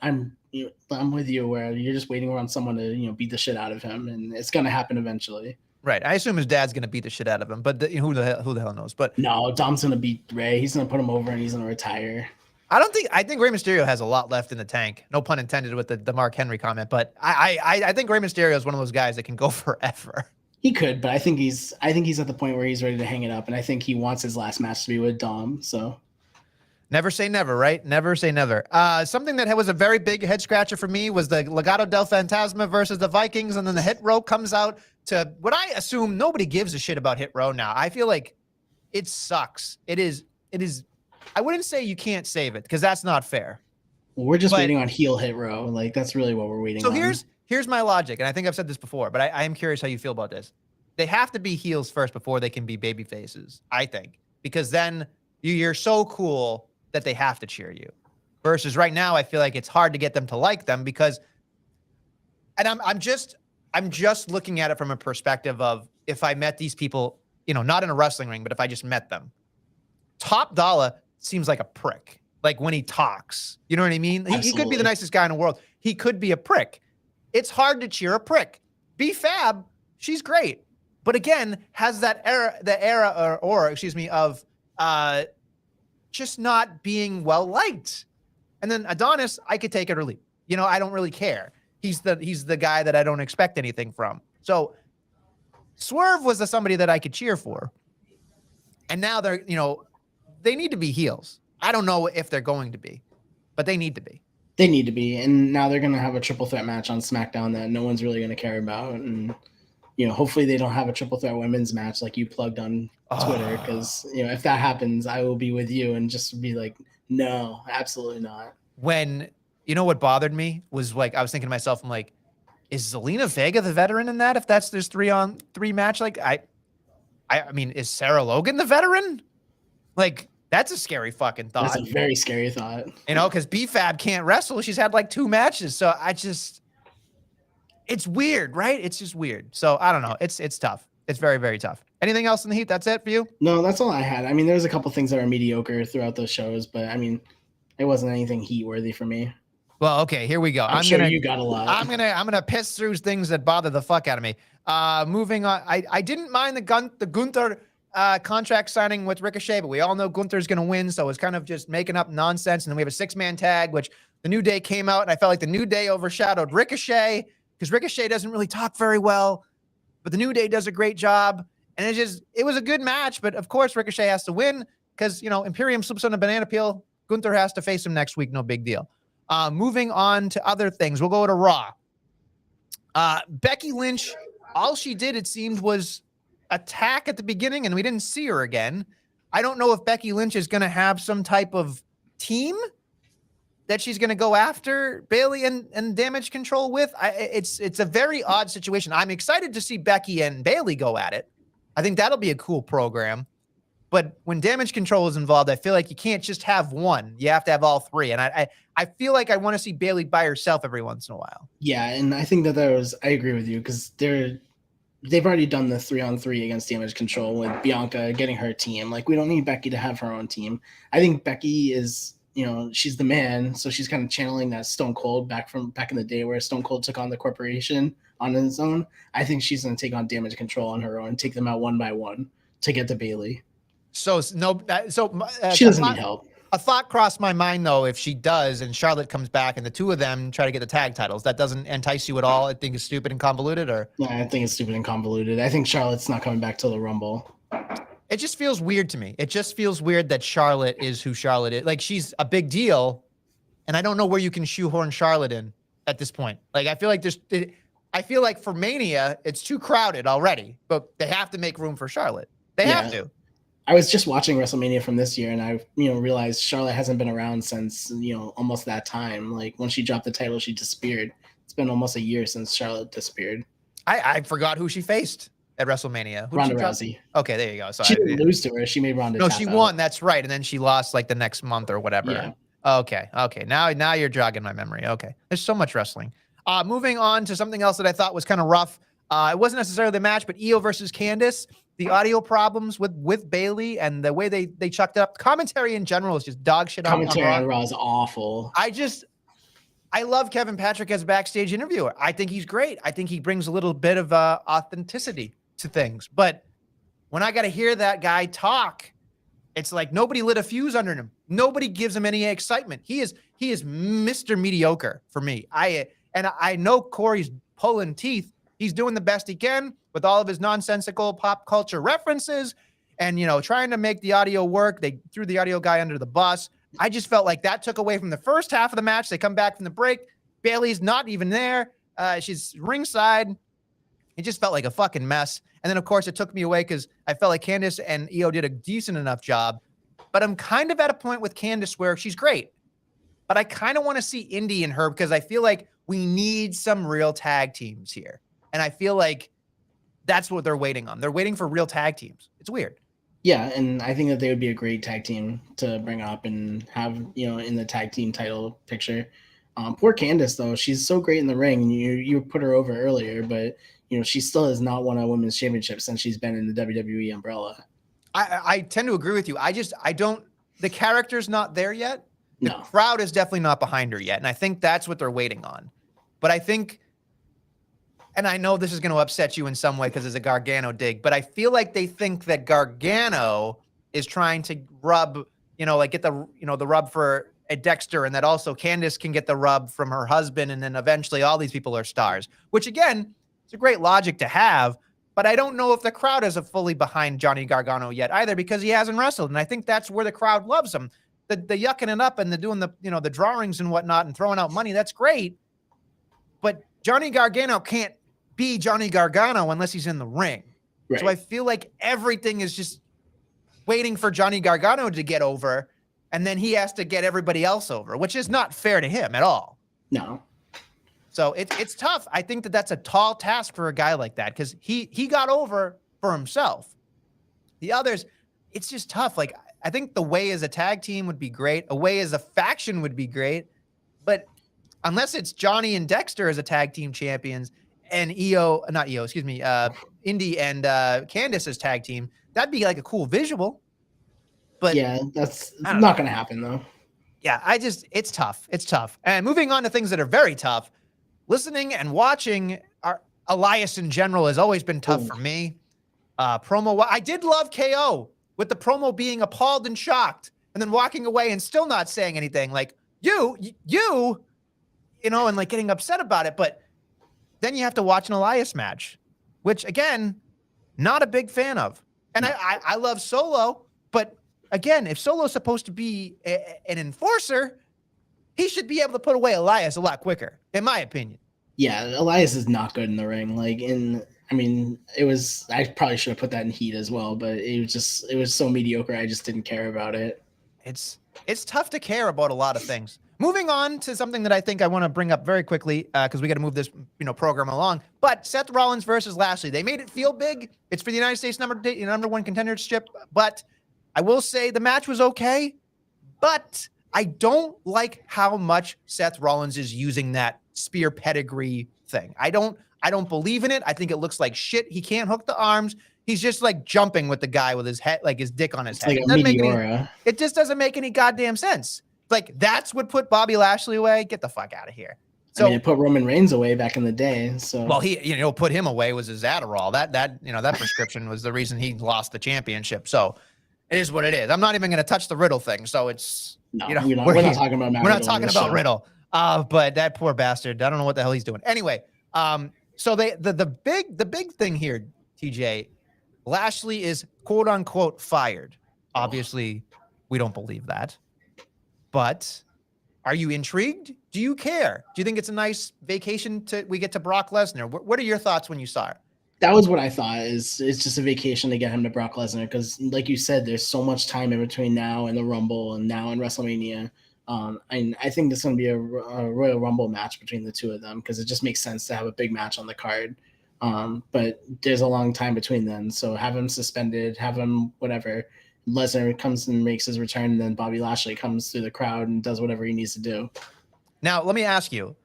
I'm with you where you're just waiting around someone to, beat the shit out of him, and it's going to happen eventually. Right. I assume his dad's going to beat the shit out of him, but who the hell knows? But no, Dom's going to beat Rey. He's going to put him over and he's going to retire. I think Rey Mysterio has a lot left in the tank. No pun intended with the Mark Henry comment, but I think Rey Mysterio is one of those guys that can go forever. He could, but I think he's at the point where he's ready to hang it up, and I think he wants his last match to be with Dom. So never say never, right? Never say never. Something that was a very big head scratcher for me was the Legado del Fantasma versus the Vikings, and then the Hit Row comes out to what I assume nobody gives a shit about Hit Row now. I feel like it sucks. It is. I wouldn't say you can't save it because that's not fair. Well, we're just waiting on heel Hit Row. Like that's really what we're waiting on. So here's my logic, and I think I've said this before, but I am curious how you feel about this. They have to be heels first before they can be baby faces, I think, because then you're so cool that they have to cheer you. Versus right now, I feel like it's hard to get them to like them because, and I'm just looking at it from a perspective of if I met these people, not in a wrestling ring, but if I just met them. Top Dollar seems like a prick. Like when he talks, you know what I mean? He could be the nicest guy in the world. He could be a prick. It's hard to cheer a prick. B-Fab, she's great. But again, has that aura of just not being well liked. And then Adonis, I could take it or leave. I don't really care. He's the guy that I don't expect anything from. So Swerve was somebody that I could cheer for. And now they're, they need to be heels. I don't know if they're going to be, but they need to be. They need to be. And now they're going to have a triple threat match on SmackDown that no one's really going to care about. And, hopefully they don't have a triple threat women's match like you plugged on Twitter. Because, if that happens, I will be with you and just be like, no, absolutely not. When, what bothered me was like, I was thinking to myself, I'm like, is Zelina Vega the veteran in that? If that's this 3-on-3 match, like I mean, is Sarah Logan the veteran? Like, that's a scary fucking thought. That's a very scary thought. Because B-Fab can't wrestle. She's had like 2 matches. So it's weird, right? It's just weird. So I don't know. It's tough. It's very, very tough. Anything else in the heat? That's it for you? No, that's all I had. I mean, there's a couple things that are mediocre throughout those shows, but I mean, it wasn't anything heat worthy for me. Well, okay, here we go. I'm sure you got a lot. I'm gonna piss through things that bother the fuck out of me. Moving on. I didn't mind the Gunther contract signing with Ricochet, but we all know Gunther's gonna win, so it's kind of just making up nonsense. And then we have a 6-man tag, which the New Day came out, and I felt like the New Day overshadowed Ricochet because Ricochet doesn't really talk very well, but the New Day does a great job. And it was a good match, but of course Ricochet has to win because, you know, Imperium slips on a banana peel. Gunther has to face him next week. No big deal. Moving on to other things. We'll go to Raw. Becky Lynch, all she did, it seemed, was attack at the beginning, and we didn't see her again. I don't know if Becky Lynch is going to have some type of team that she's going to go after Bayley and Damage Control with. It's a very odd situation. I'm excited to see Becky and Bayley go at it. I think that'll be a cool program. But when Damage Control is involved, I feel like you can't just have one. You have to have all three. And I feel like I want to see Bayley by herself every once in a while. Yeah, and I think I agree with you because they've already done the 3-on-3 against Damage Control with Bianca getting her team. Like, we don't need Becky to have her own team. I think Becky is, you know, she's the man, so she's kind of channeling that Stone Cold back in the day where Stone Cold took on the corporation on his own. I think she's going to take on Damage Control on her own and take them out one by one to get to Bayley. So she doesn't need help. A thought crossed my mind, though, if she does and Charlotte comes back and the two of them try to get the tag titles, that doesn't entice you at all? I think it's stupid and convoluted, or? Yeah, I think it's stupid and convoluted. I think Charlotte's not coming back till the Rumble. It just feels weird to me. It just feels weird that Charlotte is who Charlotte is. Like, she's a big deal, and I don't know where you can shoehorn Charlotte in at this point. Like, I feel like for Mania, it's too crowded already, but they have to make room for Charlotte. They have to. I was just watching WrestleMania from this year, and I, realized Charlotte hasn't been around since, almost that time. Like, when she dropped the title, she disappeared. It's been almost a year since Charlotte disappeared. I forgot who she faced at WrestleMania. Ronda Rousey. Okay, there you go. So she didn't lose to her. She made Ronda. No, she won. That's right. And then she lost like the next month or whatever. Yeah. Okay. Now you're jogging my memory. Okay. There's so much wrestling. Moving on to something else that I thought was kind of rough. It wasn't necessarily the match, but Io versus Candice. The audio problems with Bayley and the way they chucked it up. Commentary in general is just dog shit. Commentary on Raw is awful. I love Kevin Patrick as a backstage interviewer. I think he's great. I think he brings a little bit of authenticity to things. But when I got to hear that guy talk, it's like nobody lit a fuse under him. Nobody gives him any excitement. He is Mr. Mediocre for me. I know Corey's pulling teeth. He's doing the best he can with all of his nonsensical pop culture references and, trying to make the audio work. They threw the audio guy under the bus. I just felt like that took away from the first half of the match. They come back from the break. Bayley's not even there. She's ringside. It just felt like a fucking mess. And then, of course, it took me away because I felt like Candice and Io did a decent enough job. But I'm kind of at a point with Candice where she's great. But I kind of want to see Indy and her because I feel like we need some real tag teams here. And I feel like that's what they're waiting on. They're waiting for real tag teams. It's weird. Yeah, and I think that they would be a great tag team to bring up and have, in the tag team title picture. Poor Candice, though. She's so great in the ring. You put her over earlier, but, she still has not won a women's championship since she's been in the WWE umbrella. I tend to agree with you. The character's not there yet. The crowd is definitely not behind her yet. And I think that's what they're waiting on. But I think, and I know this is going to upset you in some way because it's a Gargano dig, but I feel like they think that Gargano is trying to rub, get the, the rub for a Dexter, and that also Candice can get the rub from her husband. And then eventually all these people are stars, which again, it's a great logic to have, but I don't know if the crowd is fully behind Johnny Gargano yet either because he hasn't wrestled. And I think that's where the crowd loves him. The yucking it up and the doing the, the drawings and whatnot and throwing out money. That's great. But Johnny Gargano can't be Johnny Gargano unless he's in the ring. Right. So I feel like everything is just waiting for Johnny Gargano to get over, and then he has to get everybody else over, which is not fair to him at all. No. So it's tough. I think that's a tall task for a guy like that because he got over for himself. The others, it's just tough. Like, I think the Way as a tag team would be great. A Way as a faction would be great. But unless it's Johnny and Dexter as a tag team champions, and not EO, excuse me, Indy and Candice's tag team. That'd be like a cool visual. But yeah, that's I don't not know. going to happen though. Yeah, it's tough. It's tough. And moving on to things that are very tough, listening and watching Elias in general has always been tough for me. Promo, I did love KO with the promo being appalled and shocked and then walking away and still not saying anything. Like, you know, and like getting upset about it. But then you have to watch an Elias match, which again, not a big fan of. And I love Solo, but again, if Solo's supposed to be an enforcer, he should be able to put away Elias a lot quicker, in my opinion. Yeah, Elias is not good in the ring. I probably should have put that in Heat as well, but it was so mediocre. I just didn't care about it. It's tough to care about a lot of things. Moving on to something that I think I want to bring up very quickly because we got to move this program along. But Seth Rollins versus Lashley, they made it feel big. It's for the United States number one contendership. But I will say the match was okay. But I don't like how much Seth Rollins is using that spear pedigree thing. I don't believe in it. I think it looks like shit. He can't hook the arms. He's just like jumping with the guy with his head, like his dick on his head. Like a Meteora. It just doesn't make any goddamn sense. Like, that's what put Bobby Lashley away. Get the fuck out of here. So, it put Roman Reigns away back in the day. So, well, he, put him away was his Adderall. That prescription was the reason he lost the championship. So, it is what it is. I'm not even going to touch the Riddle thing. So it's no, we're not talking about Matt we're not Riddle talking about Riddle. But that poor bastard. I don't know what the hell he's doing. Anyway, so the big thing here, TJ, Lashley is quote unquote fired. Obviously, we don't believe that. But are you intrigued? Do you care? Do you think it's a nice vacation we get to Brock Lesnar? What are your thoughts when you saw it? That was what I thought. It's just a vacation to get him to Brock Lesnar because, like you said, there's so much time in between now and the Rumble and now in WrestleMania. And I think this is going to be a Royal Rumble match between the two of them because it just makes sense to have a big match on the card. But there's a long time between then, so have him suspended, have him whatever. Lesnar comes and makes his return, and then Bobby Lashley comes through the crowd and does whatever he needs to do. Now, let me ask you,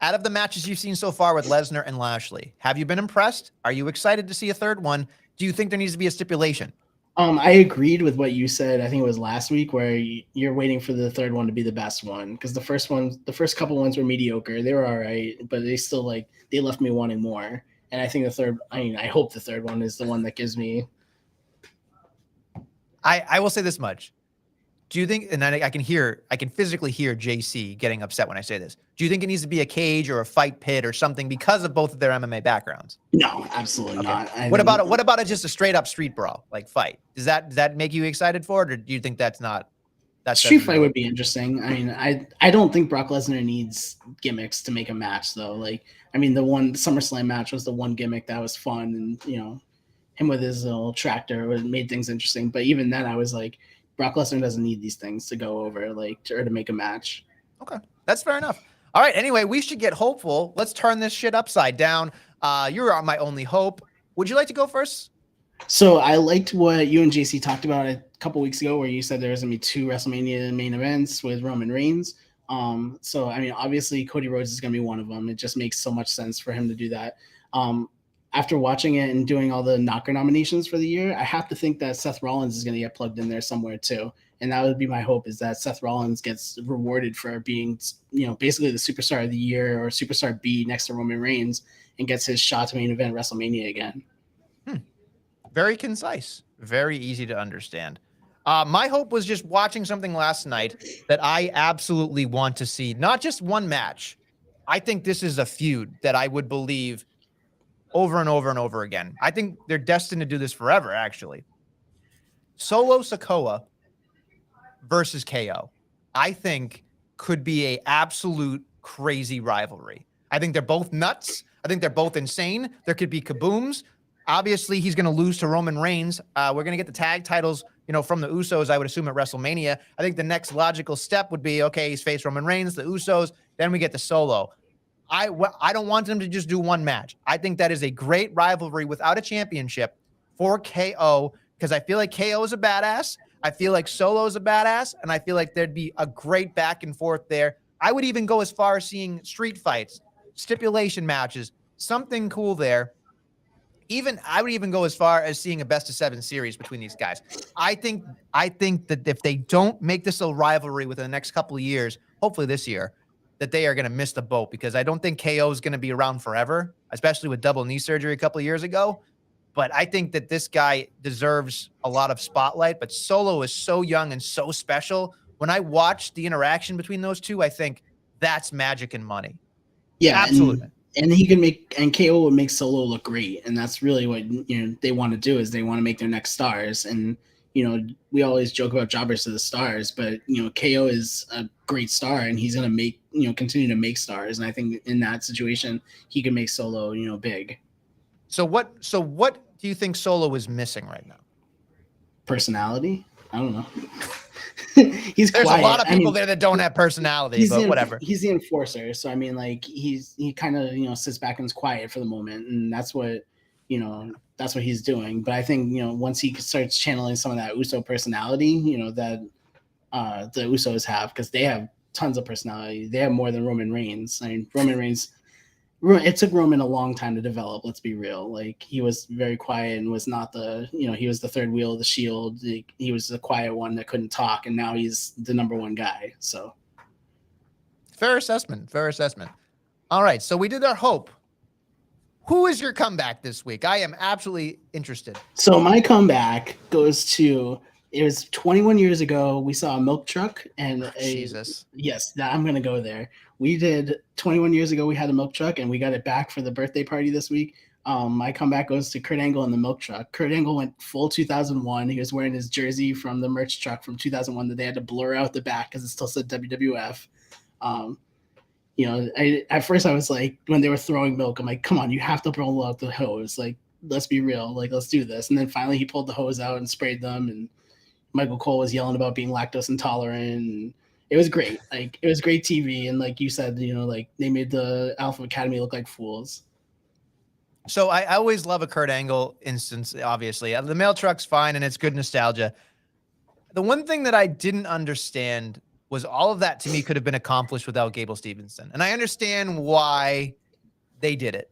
out of the matches you've seen so far with Lesnar and Lashley, have you been impressed? Are you excited to see a third one? Do you think there needs to be a stipulation? I agreed with what you said. I think it was last week where you're waiting for the third one to be the best one because the first couple ones were mediocre. They were all right, but they still they left me wanting more. And I think the third, I hope the third one is the one that gives me. I will say this much. Do you think, and I can physically hear JC getting upset when I say this. Do you think it needs to be a cage or a fight pit or something because of both of their MMA backgrounds? No, absolutely not. What about just a straight up street brawl, like fight? Does that make you excited for it? Or do you think that's not? Street fight would be interesting. I don't think Brock Lesnar needs gimmicks to make a match though. The one SummerSlam match was the one gimmick that was fun and, him with his little tractor made things interesting. But even then I was like, Brock Lesnar doesn't need these things to go over or to make a match. Okay, that's fair enough. All right, anyway, we should get hopeful. Let's turn this shit upside down. You're my only hope. Would you like to go first? So I liked what you and JC talked about a couple weeks ago where you said there was going to be 2 WrestleMania main events with Roman Reigns. Obviously Cody Rhodes is going to be one of them. It just makes so much sense for him to do that. After watching it and doing all the knocker nominations for the year, I have to think that Seth Rollins is going to get plugged in there somewhere too. And that would be my hope, is that Seth Rollins gets rewarded for being, basically the superstar of the year or superstar B next to Roman Reigns and gets his shot to main event WrestleMania again. Very concise, very easy to understand. My hope was just watching something last night that I absolutely want to see. Not just one match. I think this is a feud that I would believe over and over and over again. I think they're destined to do this forever, actually. Solo Sikoa versus KO, I think could be a absolute crazy rivalry. I think they're both nuts. I think they're both insane. There could be kabooms. Obviously, he's going to lose to Roman Reigns. We're going to get the tag titles, from the Usos, I would assume, at WrestleMania. I think the next logical step would be, okay, he's faced Roman Reigns, the Usos, then we get the Solo. I don't want them to just do one match. I think that is a great rivalry without a championship for KO, because I feel like KO is a badass. I feel like Solo is a badass, and I feel like there'd be a great back and forth there. I would even go as far as seeing street fights, stipulation matches, something cool there. I would even go as far as seeing a best of 7 series between these guys. I think that if they don't make this a rivalry within the next couple of years, hopefully this year, that they are going to miss the boat, because I don't think KO is going to be around forever, especially with double knee surgery a couple of years ago. But I think that this guy deserves a lot of spotlight. But Solo is so young and so special. When I watch the interaction between those two, I think that's magic and money. Yeah, absolutely. And he can KO would make Solo look great, and that's really what they want to do, is they want to make their next stars. And we always joke about jobbers to the stars, but KO is a great star, and he's gonna make continue to make stars. And I think in that situation, he can make Solo big. So what do you think Solo is missing right now? Personality? I don't know. There's quiet. A lot of people there that don't have personality, but whatever. He's the enforcer, so I mean, like he kind of sits back and is quiet for the moment, and that's what he's doing. But I think once he starts channeling some of that Uso personality, that the Usos have, because they have tons of personality. They have more than Roman Reigns. I mean, Roman Reigns. It took Roman a long time to develop. Let's be real. Like, he was very quiet and was not he was the third wheel of the Shield. He was the quiet one that couldn't talk, and now he's the number one guy. So, fair assessment. All right, so we did our hope. Who is your comeback this week? I am absolutely interested. So my comeback goes to, it was 21 years ago. We saw a milk truck and Jesus. Yes, I'm going to go there. We did 21 years ago. We had a milk truck, and we got it back for the birthday party this week. My comeback goes to Kurt Angle and the milk truck. Kurt Angle went full 2001. He was wearing his jersey from the merch truck from 2001 that they had to blur out the back because it still said WWF. At first I was like, when they were throwing milk, I'm like, come on, you have to roll out the hose. Like, let's be real. Like, let's do this. And then finally he pulled the hose out and sprayed them, and Michael Cole was yelling about being lactose intolerant. And it was great. Like, it was great TV. And like you said, like, they made the Alpha Academy look like fools. So I always love a Kurt Angle instance, obviously. The mail truck's fine, and it's good nostalgia. The one thing that I didn't understand was all of that, to me, could have been accomplished without Gable Stevenson. And I understand why they did it.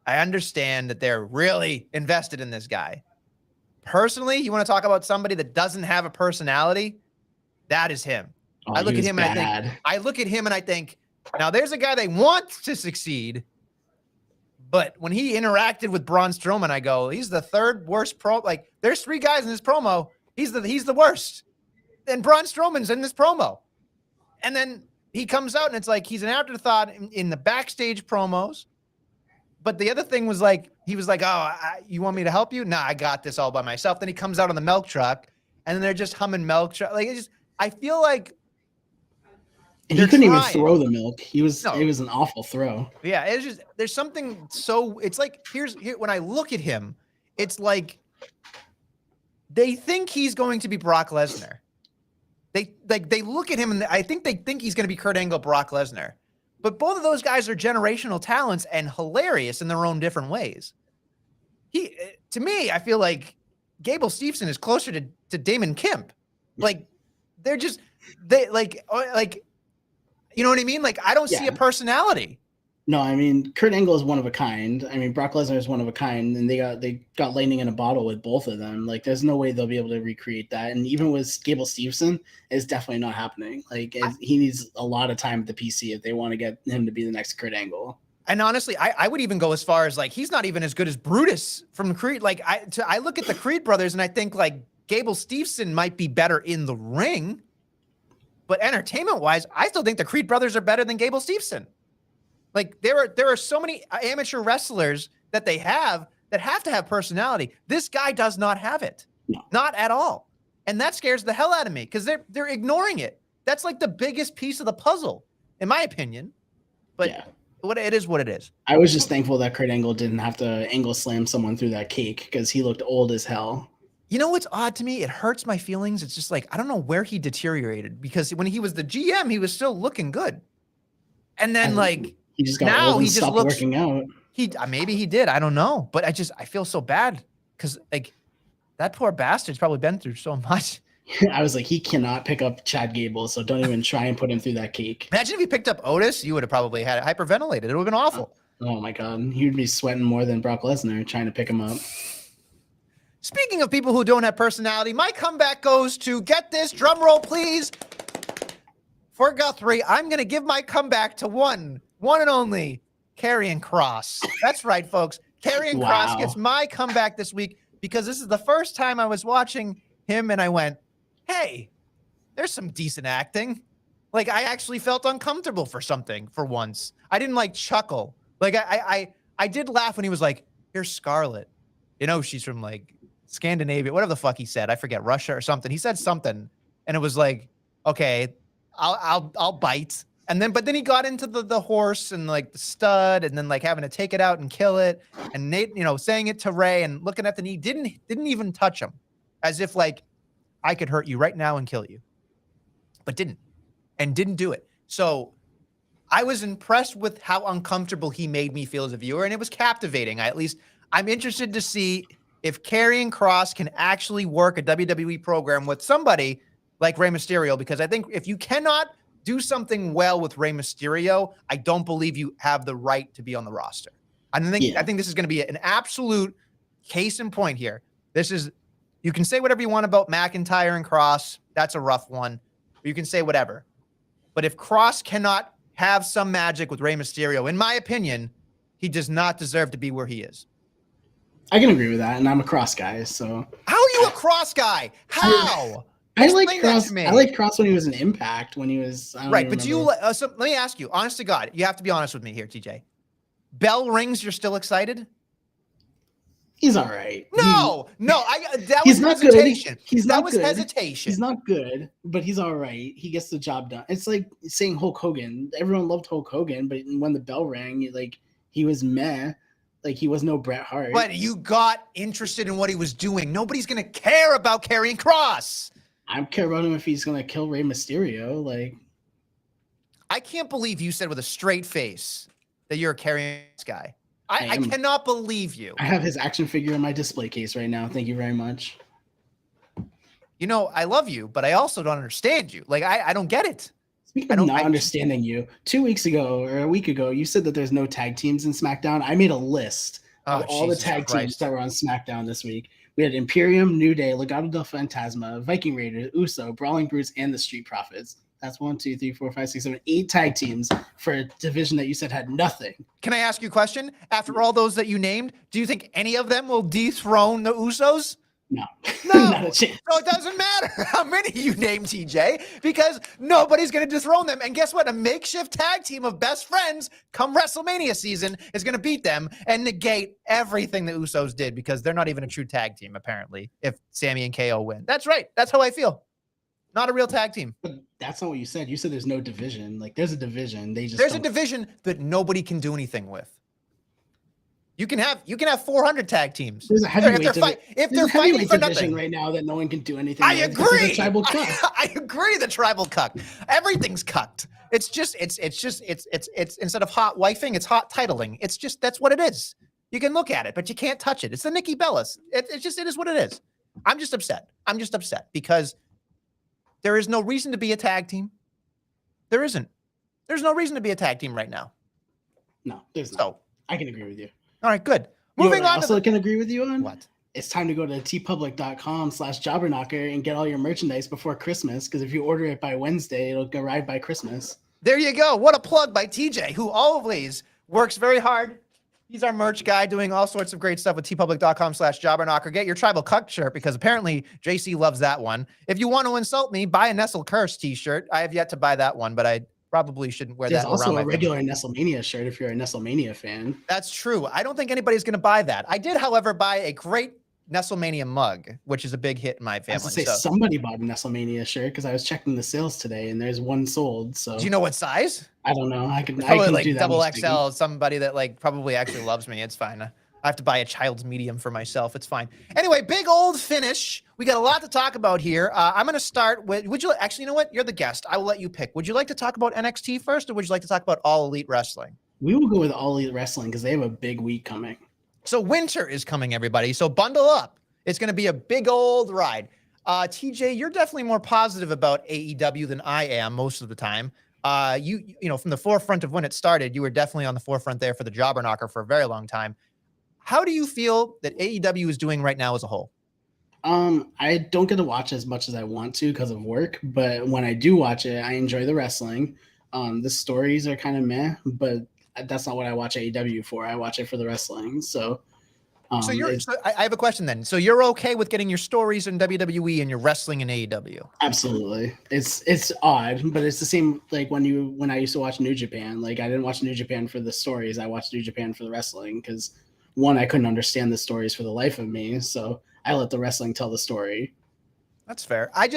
I understand that they're really invested in this guy. Personally, you want to talk about somebody that doesn't have a personality? That is him. I look at him and I think, now there's a guy they want to succeed, but when he interacted with Braun Strowman, I go, he's the third worst pro. Like, there's 3 guys in this promo. He's the worst. And Braun Strowman's in this promo. And then he comes out and it's like he's an afterthought in the backstage promos. But the other thing was, like, he was like, oh, you want me to help you? Nah, I got this all by myself. Then he comes out on the milk truck, and then they're just humming milk truck. Like, I feel like, and he couldn't even throw the milk. It was an awful throw. Yeah, it's just, there's something so, it's like, here when I look at him, it's like they think he's going to be Brock Lesnar. They look at him and I think they think he's going to be Kurt Angle, Brock Lesnar. But both of those guys are generational talents and hilarious in their own different ways. To me, I feel like Gable Steveson is closer to Damon Kemp. Like, they're just, you know what I mean? Like, I don't see a personality. No, I mean, Kurt Angle is one of a kind. I mean, Brock Lesnar is one of a kind, and they got lightning in a bottle with both of them. Like, there's no way they'll be able to recreate that. And even with Gable Steveson, it's definitely not happening. Like, he needs a lot of time at the PC if they want to get him to be the next Kurt Angle. And honestly, I would even go as far as, like, he's not even as good as Brutus from Creed. Like, I look at the Creed brothers and I think, like, Gable Steveson might be better in the ring, but entertainment-wise, I still think the Creed brothers are better than Gable Steveson. Like, there are so many amateur wrestlers that they have to have personality. This guy does not have it. No. Not at all. And that scares the hell out of me because they're ignoring it. That's like the biggest piece of the puzzle, in my opinion. But it is what it is. I was just thankful that Kurt Angle didn't have to angle slam someone through that cake because he looked old as hell. You know what's odd to me? It hurts my feelings. It's just like, I don't know where he deteriorated, because when he was the GM, he was still looking good. And then, like, he just got old and stopped working out. Maybe he did. I don't know. But I feel so bad because, like, that poor bastard's probably been through so much. I was like, he cannot pick up Chad Gable, so don't even try and put him through that cake. Imagine if he picked up Otis, you would have probably had it hyperventilated. It would have been awful. Oh my God, he'd be sweating more than Brock Lesnar trying to pick him up. Speaking of people who don't have personality, my comeback goes to, get this, drum roll please, for Guthrie. I'm going to give my comeback to one and only Karrion Kross. That's right, folks. Karrion Kross gets my comeback this week because this is the first time I was watching him and I went, hey, there's some decent acting. Like, I actually felt uncomfortable for once. I didn't like chuckle. Like, I did laugh when he was like, here's Scarlett. You know, she's from like Scandinavia, whatever the fuck he said. I forget, Russia or something. He said something and it was like, okay, I'll bite. And then, but then he got into the horse and like the stud and then like having to take it out and kill it. And Nate, you know, saying it to Ray and looking at the knee, didn't even touch him, as if like, I could hurt you right now and kill you, but didn't do it. So I was impressed with how uncomfortable he made me feel as a viewer, and it was captivating. I'm interested to see if Karrion Kross can actually work a WWE program with somebody like Rey Mysterio, because I think if you cannot do something well with Rey Mysterio, I don't believe you have the right to be on the roster. I think this is going to be an absolute case in point here. You can say whatever you want about McIntyre and Kross. That's a rough one. You can say whatever. But if Kross cannot have some magic with Rey Mysterio, in my opinion, he does not deserve to be where he is. I can agree with that, and I'm a Kross guy, so. How are you a Kross guy? How? I like Kross. I like Kross when he was an Impact, when he was right. But so let me ask you, honest to God, you have to be honest with me here, TJ. Bell rings, you're still excited? He's all right. No, that was hesitation. That was hesitation. He's not good, but he's all right. He gets the job done. It's like saying Hulk Hogan. Everyone loved Hulk Hogan, but when the bell rang, like he was meh. Like he was no Bret Hart. But you got interested in what he was doing. Nobody's gonna care about Karrion Kross. I care about him if he's gonna kill Rey Mysterio. Like, I can't believe you said with a straight face that you're a Karrion guy. I cannot believe you. I have his action figure in my display case right now. Thank you very much. You know, I love you, but I also don't understand you. Like, I don't get it. Speaking of not understanding you, 2 weeks ago or a week ago, you said that there's no tag teams in SmackDown. I made a list of all the tag teams that were on SmackDown this week. We had Imperium, New Day, Legado del Fantasma, Viking Raiders, Uso, Brawling Brutes, and the Street Profits. That's 1, 2, 3, 4, 5, 6, 7, 8 tag teams for a division that you said had nothing. Can I ask you a question? After all those that you named, do you think any of them will dethrone the Usos? No. Not a chance. So it doesn't matter how many you name, TJ, because nobody's going to dethrone them. And guess what? A makeshift tag team of best friends come WrestleMania season is going to beat them and negate everything the Usos did, because they're not even a true tag team, apparently, if Sammy and KO win. That's right. That's how I feel. Not a real tag team. But that's not what you said. You said there's no division. Like, there's a division. There's a division that nobody can do anything with. You can have 400 tag teams. There's a heavyweight if they're fighting for nothing right now that no one can do anything. I agree. Tribal cuck. I agree. The tribal cuck. Everything's cucked. It's instead of hot wifing, it's hot titling. It's just, that's what it is. You can look at it, but you can't touch it. It's the Nikki Bellas. It is what it is. I'm just upset. Because there is no reason to be a tag team. There isn't. There's no reason to be a tag team right now. No, there's not. So I can agree with you. All right, good. Moving on. Also, can agree with you on what? It's time to go to tpublic.com/jobberknocker and get all your merchandise before Christmas. Because if you order it by Wednesday, it'll arrive by Christmas. There you go. What a plug by TJ, who always works very hard. He's our merch guy, doing all sorts of great stuff with tpublic.com/jobberknocker. Get your tribal cuck shirt, because apparently JC loves that one. If you want to insult me, buy a Nestle Curse t-shirt. I have yet to buy that one, but I probably shouldn't wear that around. There's also a regular Nestlemania shirt if you're a Nestlemania fan. That's true. I don't think anybody's going to buy that. I did, however, buy a great Nestlemania mug, which is a big hit in my family. I was to say, somebody bought a Nestlemania shirt, because I was checking the sales today and there's one sold. So do you know what size? I don't know. I can like do that double XL. Somebody that like probably actually loves me. It's fine. I have to buy a child's medium for myself. It's fine. Anyway, big old finish. We got a lot to talk about here. I'm going to start with, actually, you know what? You're the guest. I will let you pick. Would you like to talk about NXT first, or would you like to talk about All Elite Wrestling? We will go with All Elite Wrestling, because they have a big week coming. So winter is coming, everybody. So bundle up. It's going to be a big old ride. TJ, you're definitely more positive about AEW than I am most of the time. You know, from the forefront of when it started, you were definitely on the forefront there for the jobber knocker for a very long time. How do you feel that AEW is doing right now as a whole? I don't get to watch as much as I want to because of work, but when I do watch it, I enjoy the wrestling. The stories are kind of meh, but that's not what I watch AEW for. I watch it for the wrestling. So, So I have a question then. So you're okay with getting your stories in WWE and your wrestling in AEW? absolutely. It's odd, but it's the same like when I used to watch New Japan. Like I didn't watch New Japan for the stories. I watched New Japan for the wrestling because one, I couldn't understand the stories for the life of me. So I let the wrestling tell the story. That's fair. I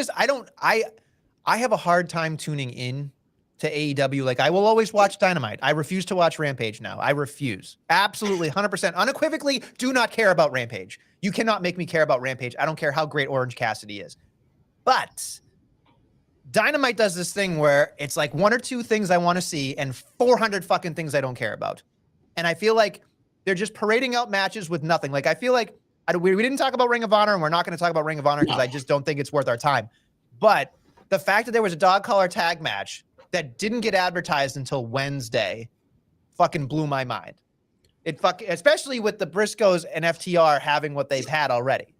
have a hard time tuning in to AEW. Like I will always watch Dynamite. I refuse to watch Rampage now. I refuse. Absolutely 100% unequivocally do not care about Rampage. You cannot make me care about Rampage. I don't care how great Orange Cassidy is. But Dynamite does this thing where it's like one or two things I want to see and 400 fucking things I don't care about. And I feel like they're just parading out matches with nothing. Like I feel like we didn't talk about Ring of Honor, and we're not going to talk about Ring of Honor because I just don't think it's worth our time. But the fact that there was a dog collar tag match that didn't get advertised until Wednesday fucking blew my mind. Especially with the Briscoes and FTR having what they've had already.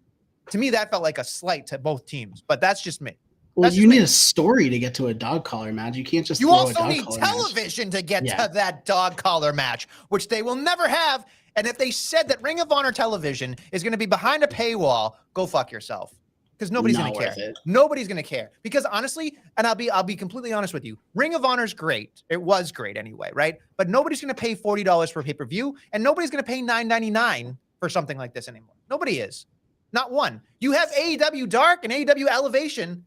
To me, that felt like a slight to both teams, but that's just me. Well, you need a story to get to a dog collar match. You can't just. You also need television to get to that dog collar match, which they will never have. And if they said that Ring of Honor television is going to be behind a paywall, go fuck yourself. Because nobody's going to care. Nobody's going to care. Because honestly, and I'll be completely honest with you, Ring of Honor's great. It was great anyway, right? But nobody's going to pay $40 for pay-per-view, and nobody's going to pay $9.99 for something like this anymore. Nobody is. Not one. You have AEW Dark and AEW Elevation.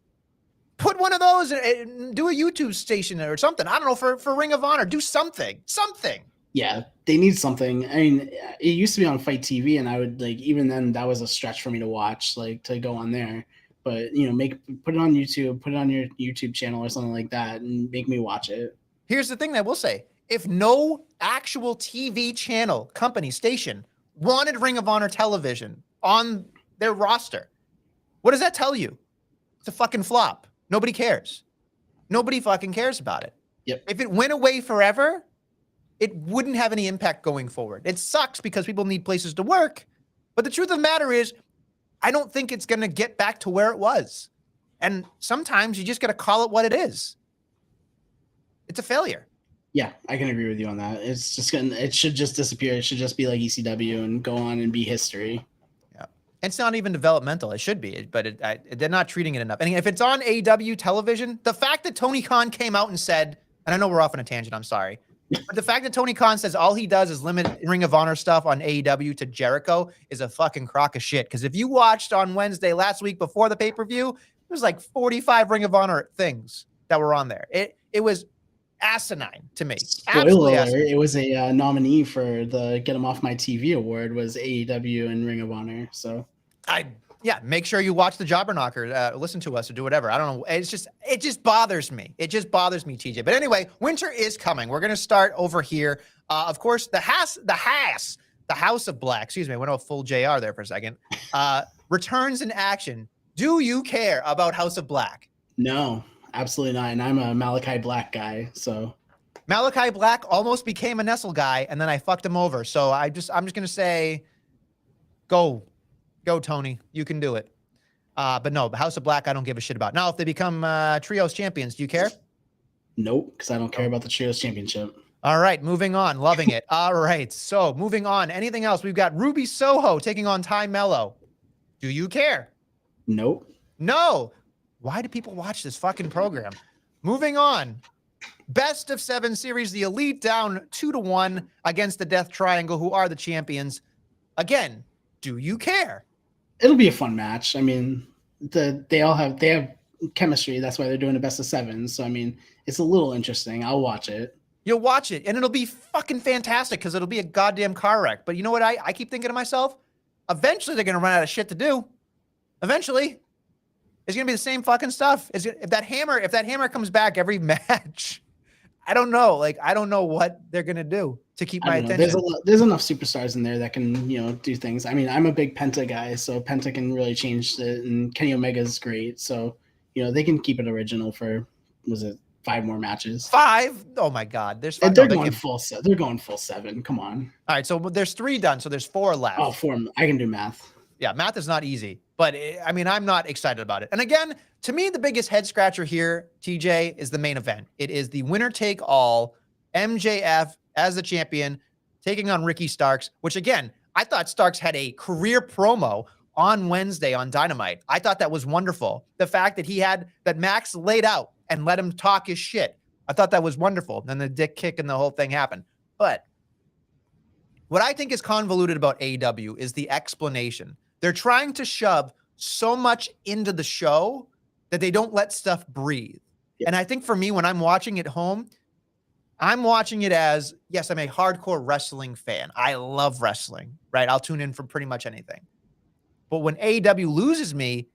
Put one of those and do a YouTube station or something. I don't know, for Ring of Honor. Do something. Something. Yeah, they need something. I mean, it used to be on Fight TV, and I would like even then that was a stretch for me to watch, like to go on there. But you know, put it on YouTube, put it on your YouTube channel or something like that, and make me watch it. Here's the thing that I will say: if no actual TV channel, company, station wanted Ring of Honor television on their roster, what does that tell you? It's a fucking flop. Nobody cares. Nobody fucking cares about it. Yep. If it went away forever, it wouldn't have any impact going forward. It sucks because people need places to work. But the truth of the matter is, I don't think it's going to get back to where it was. And sometimes you just got to call it what it is. It's a failure. Yeah, I can agree with you on that. It should just disappear. It should just be like ECW and go on and be history. Yeah. It's not even developmental. It should be, but they're not treating it enough. And if it's on AEW television, the fact that Tony Khan came out and said, and I know we're off on a tangent, I'm sorry. But the fact that Tony Khan says all he does is limit Ring of Honor stuff on AEW to Jericho is a fucking crock of shit. Because if you watched on Wednesday last week before the pay-per-view, there was like 45 Ring of Honor things that were on there. It was asinine to me. Spoiler alert, it was a nominee for the Get 'Em Off My TV award was AEW and Ring of Honor. So make sure you watch the Jobber Knocker, listen to us or do whatever. I don't know. It just bothers me. It just bothers me, TJ. But anyway, winter is coming. We're going to start over here. Of course, the House of Black, excuse me, I went all full JR there for a second, returns in action. Do you care about House of Black? No, absolutely not. And I'm a Malachi Black guy, so. Malachi Black almost became a Nestle guy, and then I fucked him over. So I'm just going to say, go, Tony. You can do it. But no, House of Black, I don't give a shit about. Now, if they become Trios champions, do you care? Nope, because I don't care about the Trios championship. All right, moving on. Loving it. All right, so moving on. Anything else? We've got Ruby Soho taking on Ty Mello. Do you care? Nope. No. Why do people watch this fucking program? Moving on. Best of 7 series, the Elite down 2-1 against the Death Triangle, who are the champions. Again, do you care? It'll be a fun match. I mean, they have chemistry. That's why they're doing a best of 7. So I mean, it's a little interesting. I'll watch it. You'll watch it, and it'll be fucking fantastic because it'll be a goddamn car wreck. But you know what? I keep thinking to myself, eventually they're gonna run out of shit to do. Eventually, it's gonna be the same fucking stuff. If that hammer comes back every match, I don't know. Like, I don't know what they're gonna do to keep my attention. There's enough superstars in there that can, do things. I mean, I'm a big Penta guy, so Penta can really change it, and Kenny Omega's great. So, they can keep it original for, was it 5 more matches. 5? Oh my God, there's 5. They're going full. They're going full 7. Come on. All right, so there's 3 done, so there's 4 left. Oh, 4. I can do math. Yeah, math is not easy, but I mean, I'm not excited about it. And again, to me, the biggest head scratcher here, TJ, is the main event. It is the winner take all, MJF as the champion, taking on Ricky Starks, which again, I thought Starks had a career promo on Wednesday on Dynamite. I thought that was wonderful. The fact that Max laid out and let him talk his shit. I thought that was wonderful. Then the dick kick and the whole thing happened. But what I think is convoluted about AEW is the explanation. They're trying to shove so much into the show that they don't let stuff breathe. Yeah. And I think for me, when I'm watching at home, I'm watching it as, yes, I'm a hardcore wrestling fan. I love wrestling, right? I'll tune in for pretty much anything. But when AEW loses me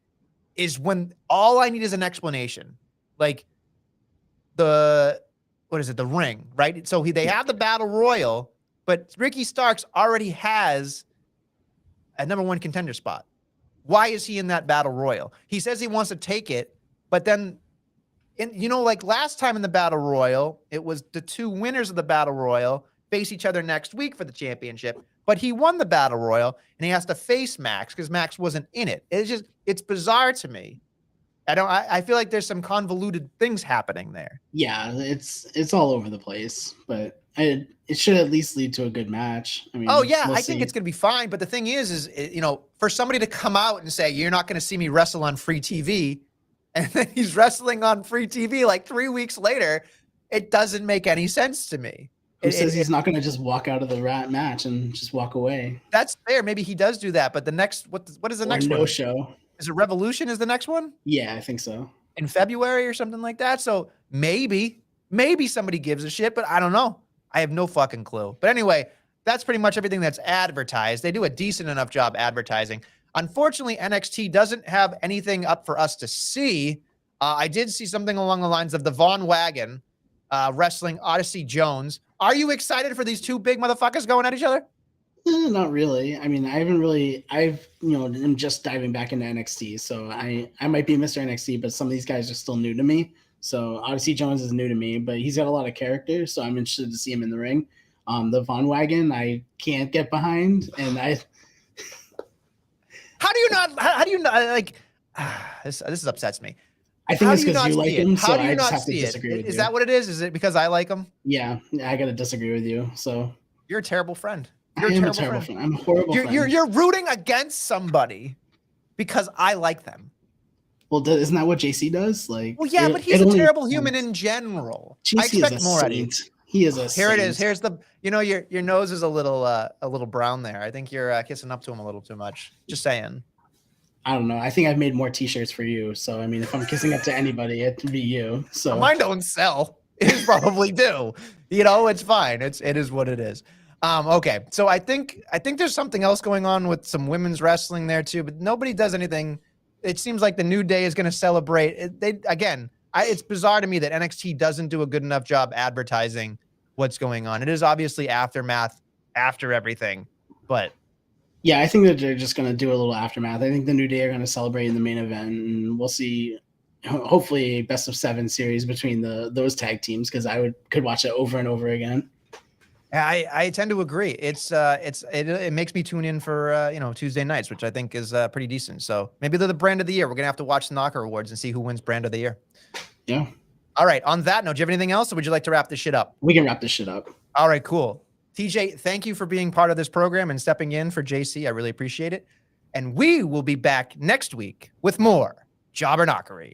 is when all I need is an explanation. Like the ring, right? So they have the Battle Royal, but Ricky Starks already has a #1 contender spot. Why is he in that Battle Royal? He says he wants to take it, but then, like last time in the Battle Royal, it was the 2 winners of the Battle Royal face each other next week for the championship, but he won the Battle Royal and he has to face Max because Max wasn't in it. It's bizarre to me. I feel like there's some convoluted things happening there. Yeah, it's all over the place, but it should at least lead to a good match. I mean, I think it's going to be fine. But the thing is, for somebody to come out and say, you're not going to see me wrestle on free TV, and then he's wrestling on free TV like 3 weeks later, it doesn't make any sense to me. Who says he's not going to just walk out of the match and just walk away? That's fair. Maybe he does do that. But the next, what is the next one? No show. Is it Revolution is the next one? Yeah, I think so. In February or something like that. So maybe somebody gives a shit, but I don't know. I have no fucking clue. But anyway, that's pretty much everything that's advertised. They do a decent enough job advertising. Unfortunately, NXT doesn't have anything up for us to see. I did see something along the lines of the Von Wagon wrestling Odyssey Jones. Are you excited for these 2 big motherfuckers going at each other? Not really. I mean, I'm just diving back into NXT, so I might be Mr. NXT, but some of these guys are still new to me. So Odyssey Jones is new to me, but he's got a lot of character, so I'm interested to see him in the ring. The Von Wagon, I can't get behind, and How do you not like? This upsets me. I think it's because you like him, so I just have to disagree with you. Is that what it is? Is it because I like him? Yeah, I got to disagree with you. So you're a terrible friend. You're a terrible friend. I'm a horrible friend. You're rooting against somebody because I like them. Well, isn't that what JC does? Like, well, yeah, but he's a terrible human in general. JC I expect more out of you. He is a Here it is. Here's the. Your nose is a little brown there. I think you're kissing up to him a little too much. Just saying. I don't know. I think I've made more T-shirts for you. So I mean, if I'm kissing up to anybody, it'd be you. So mine don't sell. It probably do. It's fine. It is what it is. Okay, so I think there's something else going on with some women's wrestling there too, but nobody does anything. It seems like the New Day is going to celebrate. It's bizarre to me that NXT doesn't do a good enough job advertising what's going on. It is obviously aftermath after everything, but yeah, I think that they're just going to do a little aftermath. I think the New Day are going to celebrate in the main event, and we'll see. Hopefully, a best of 7 series between those tag teams because could watch it over and over again. I tend to agree. It makes me tune in for Tuesday nights, which I think is pretty decent. So maybe they're the brand of the year. We're gonna have to watch the Knocker Awards and see who wins brand of the year. Yeah. All right. On that note, do you have anything else, or would you like to wrap this shit up? We can wrap this shit up. All right. Cool. TJ, thank you for being part of this program and stepping in for JC. I really appreciate it. And we will be back next week with more Jobber Knockery.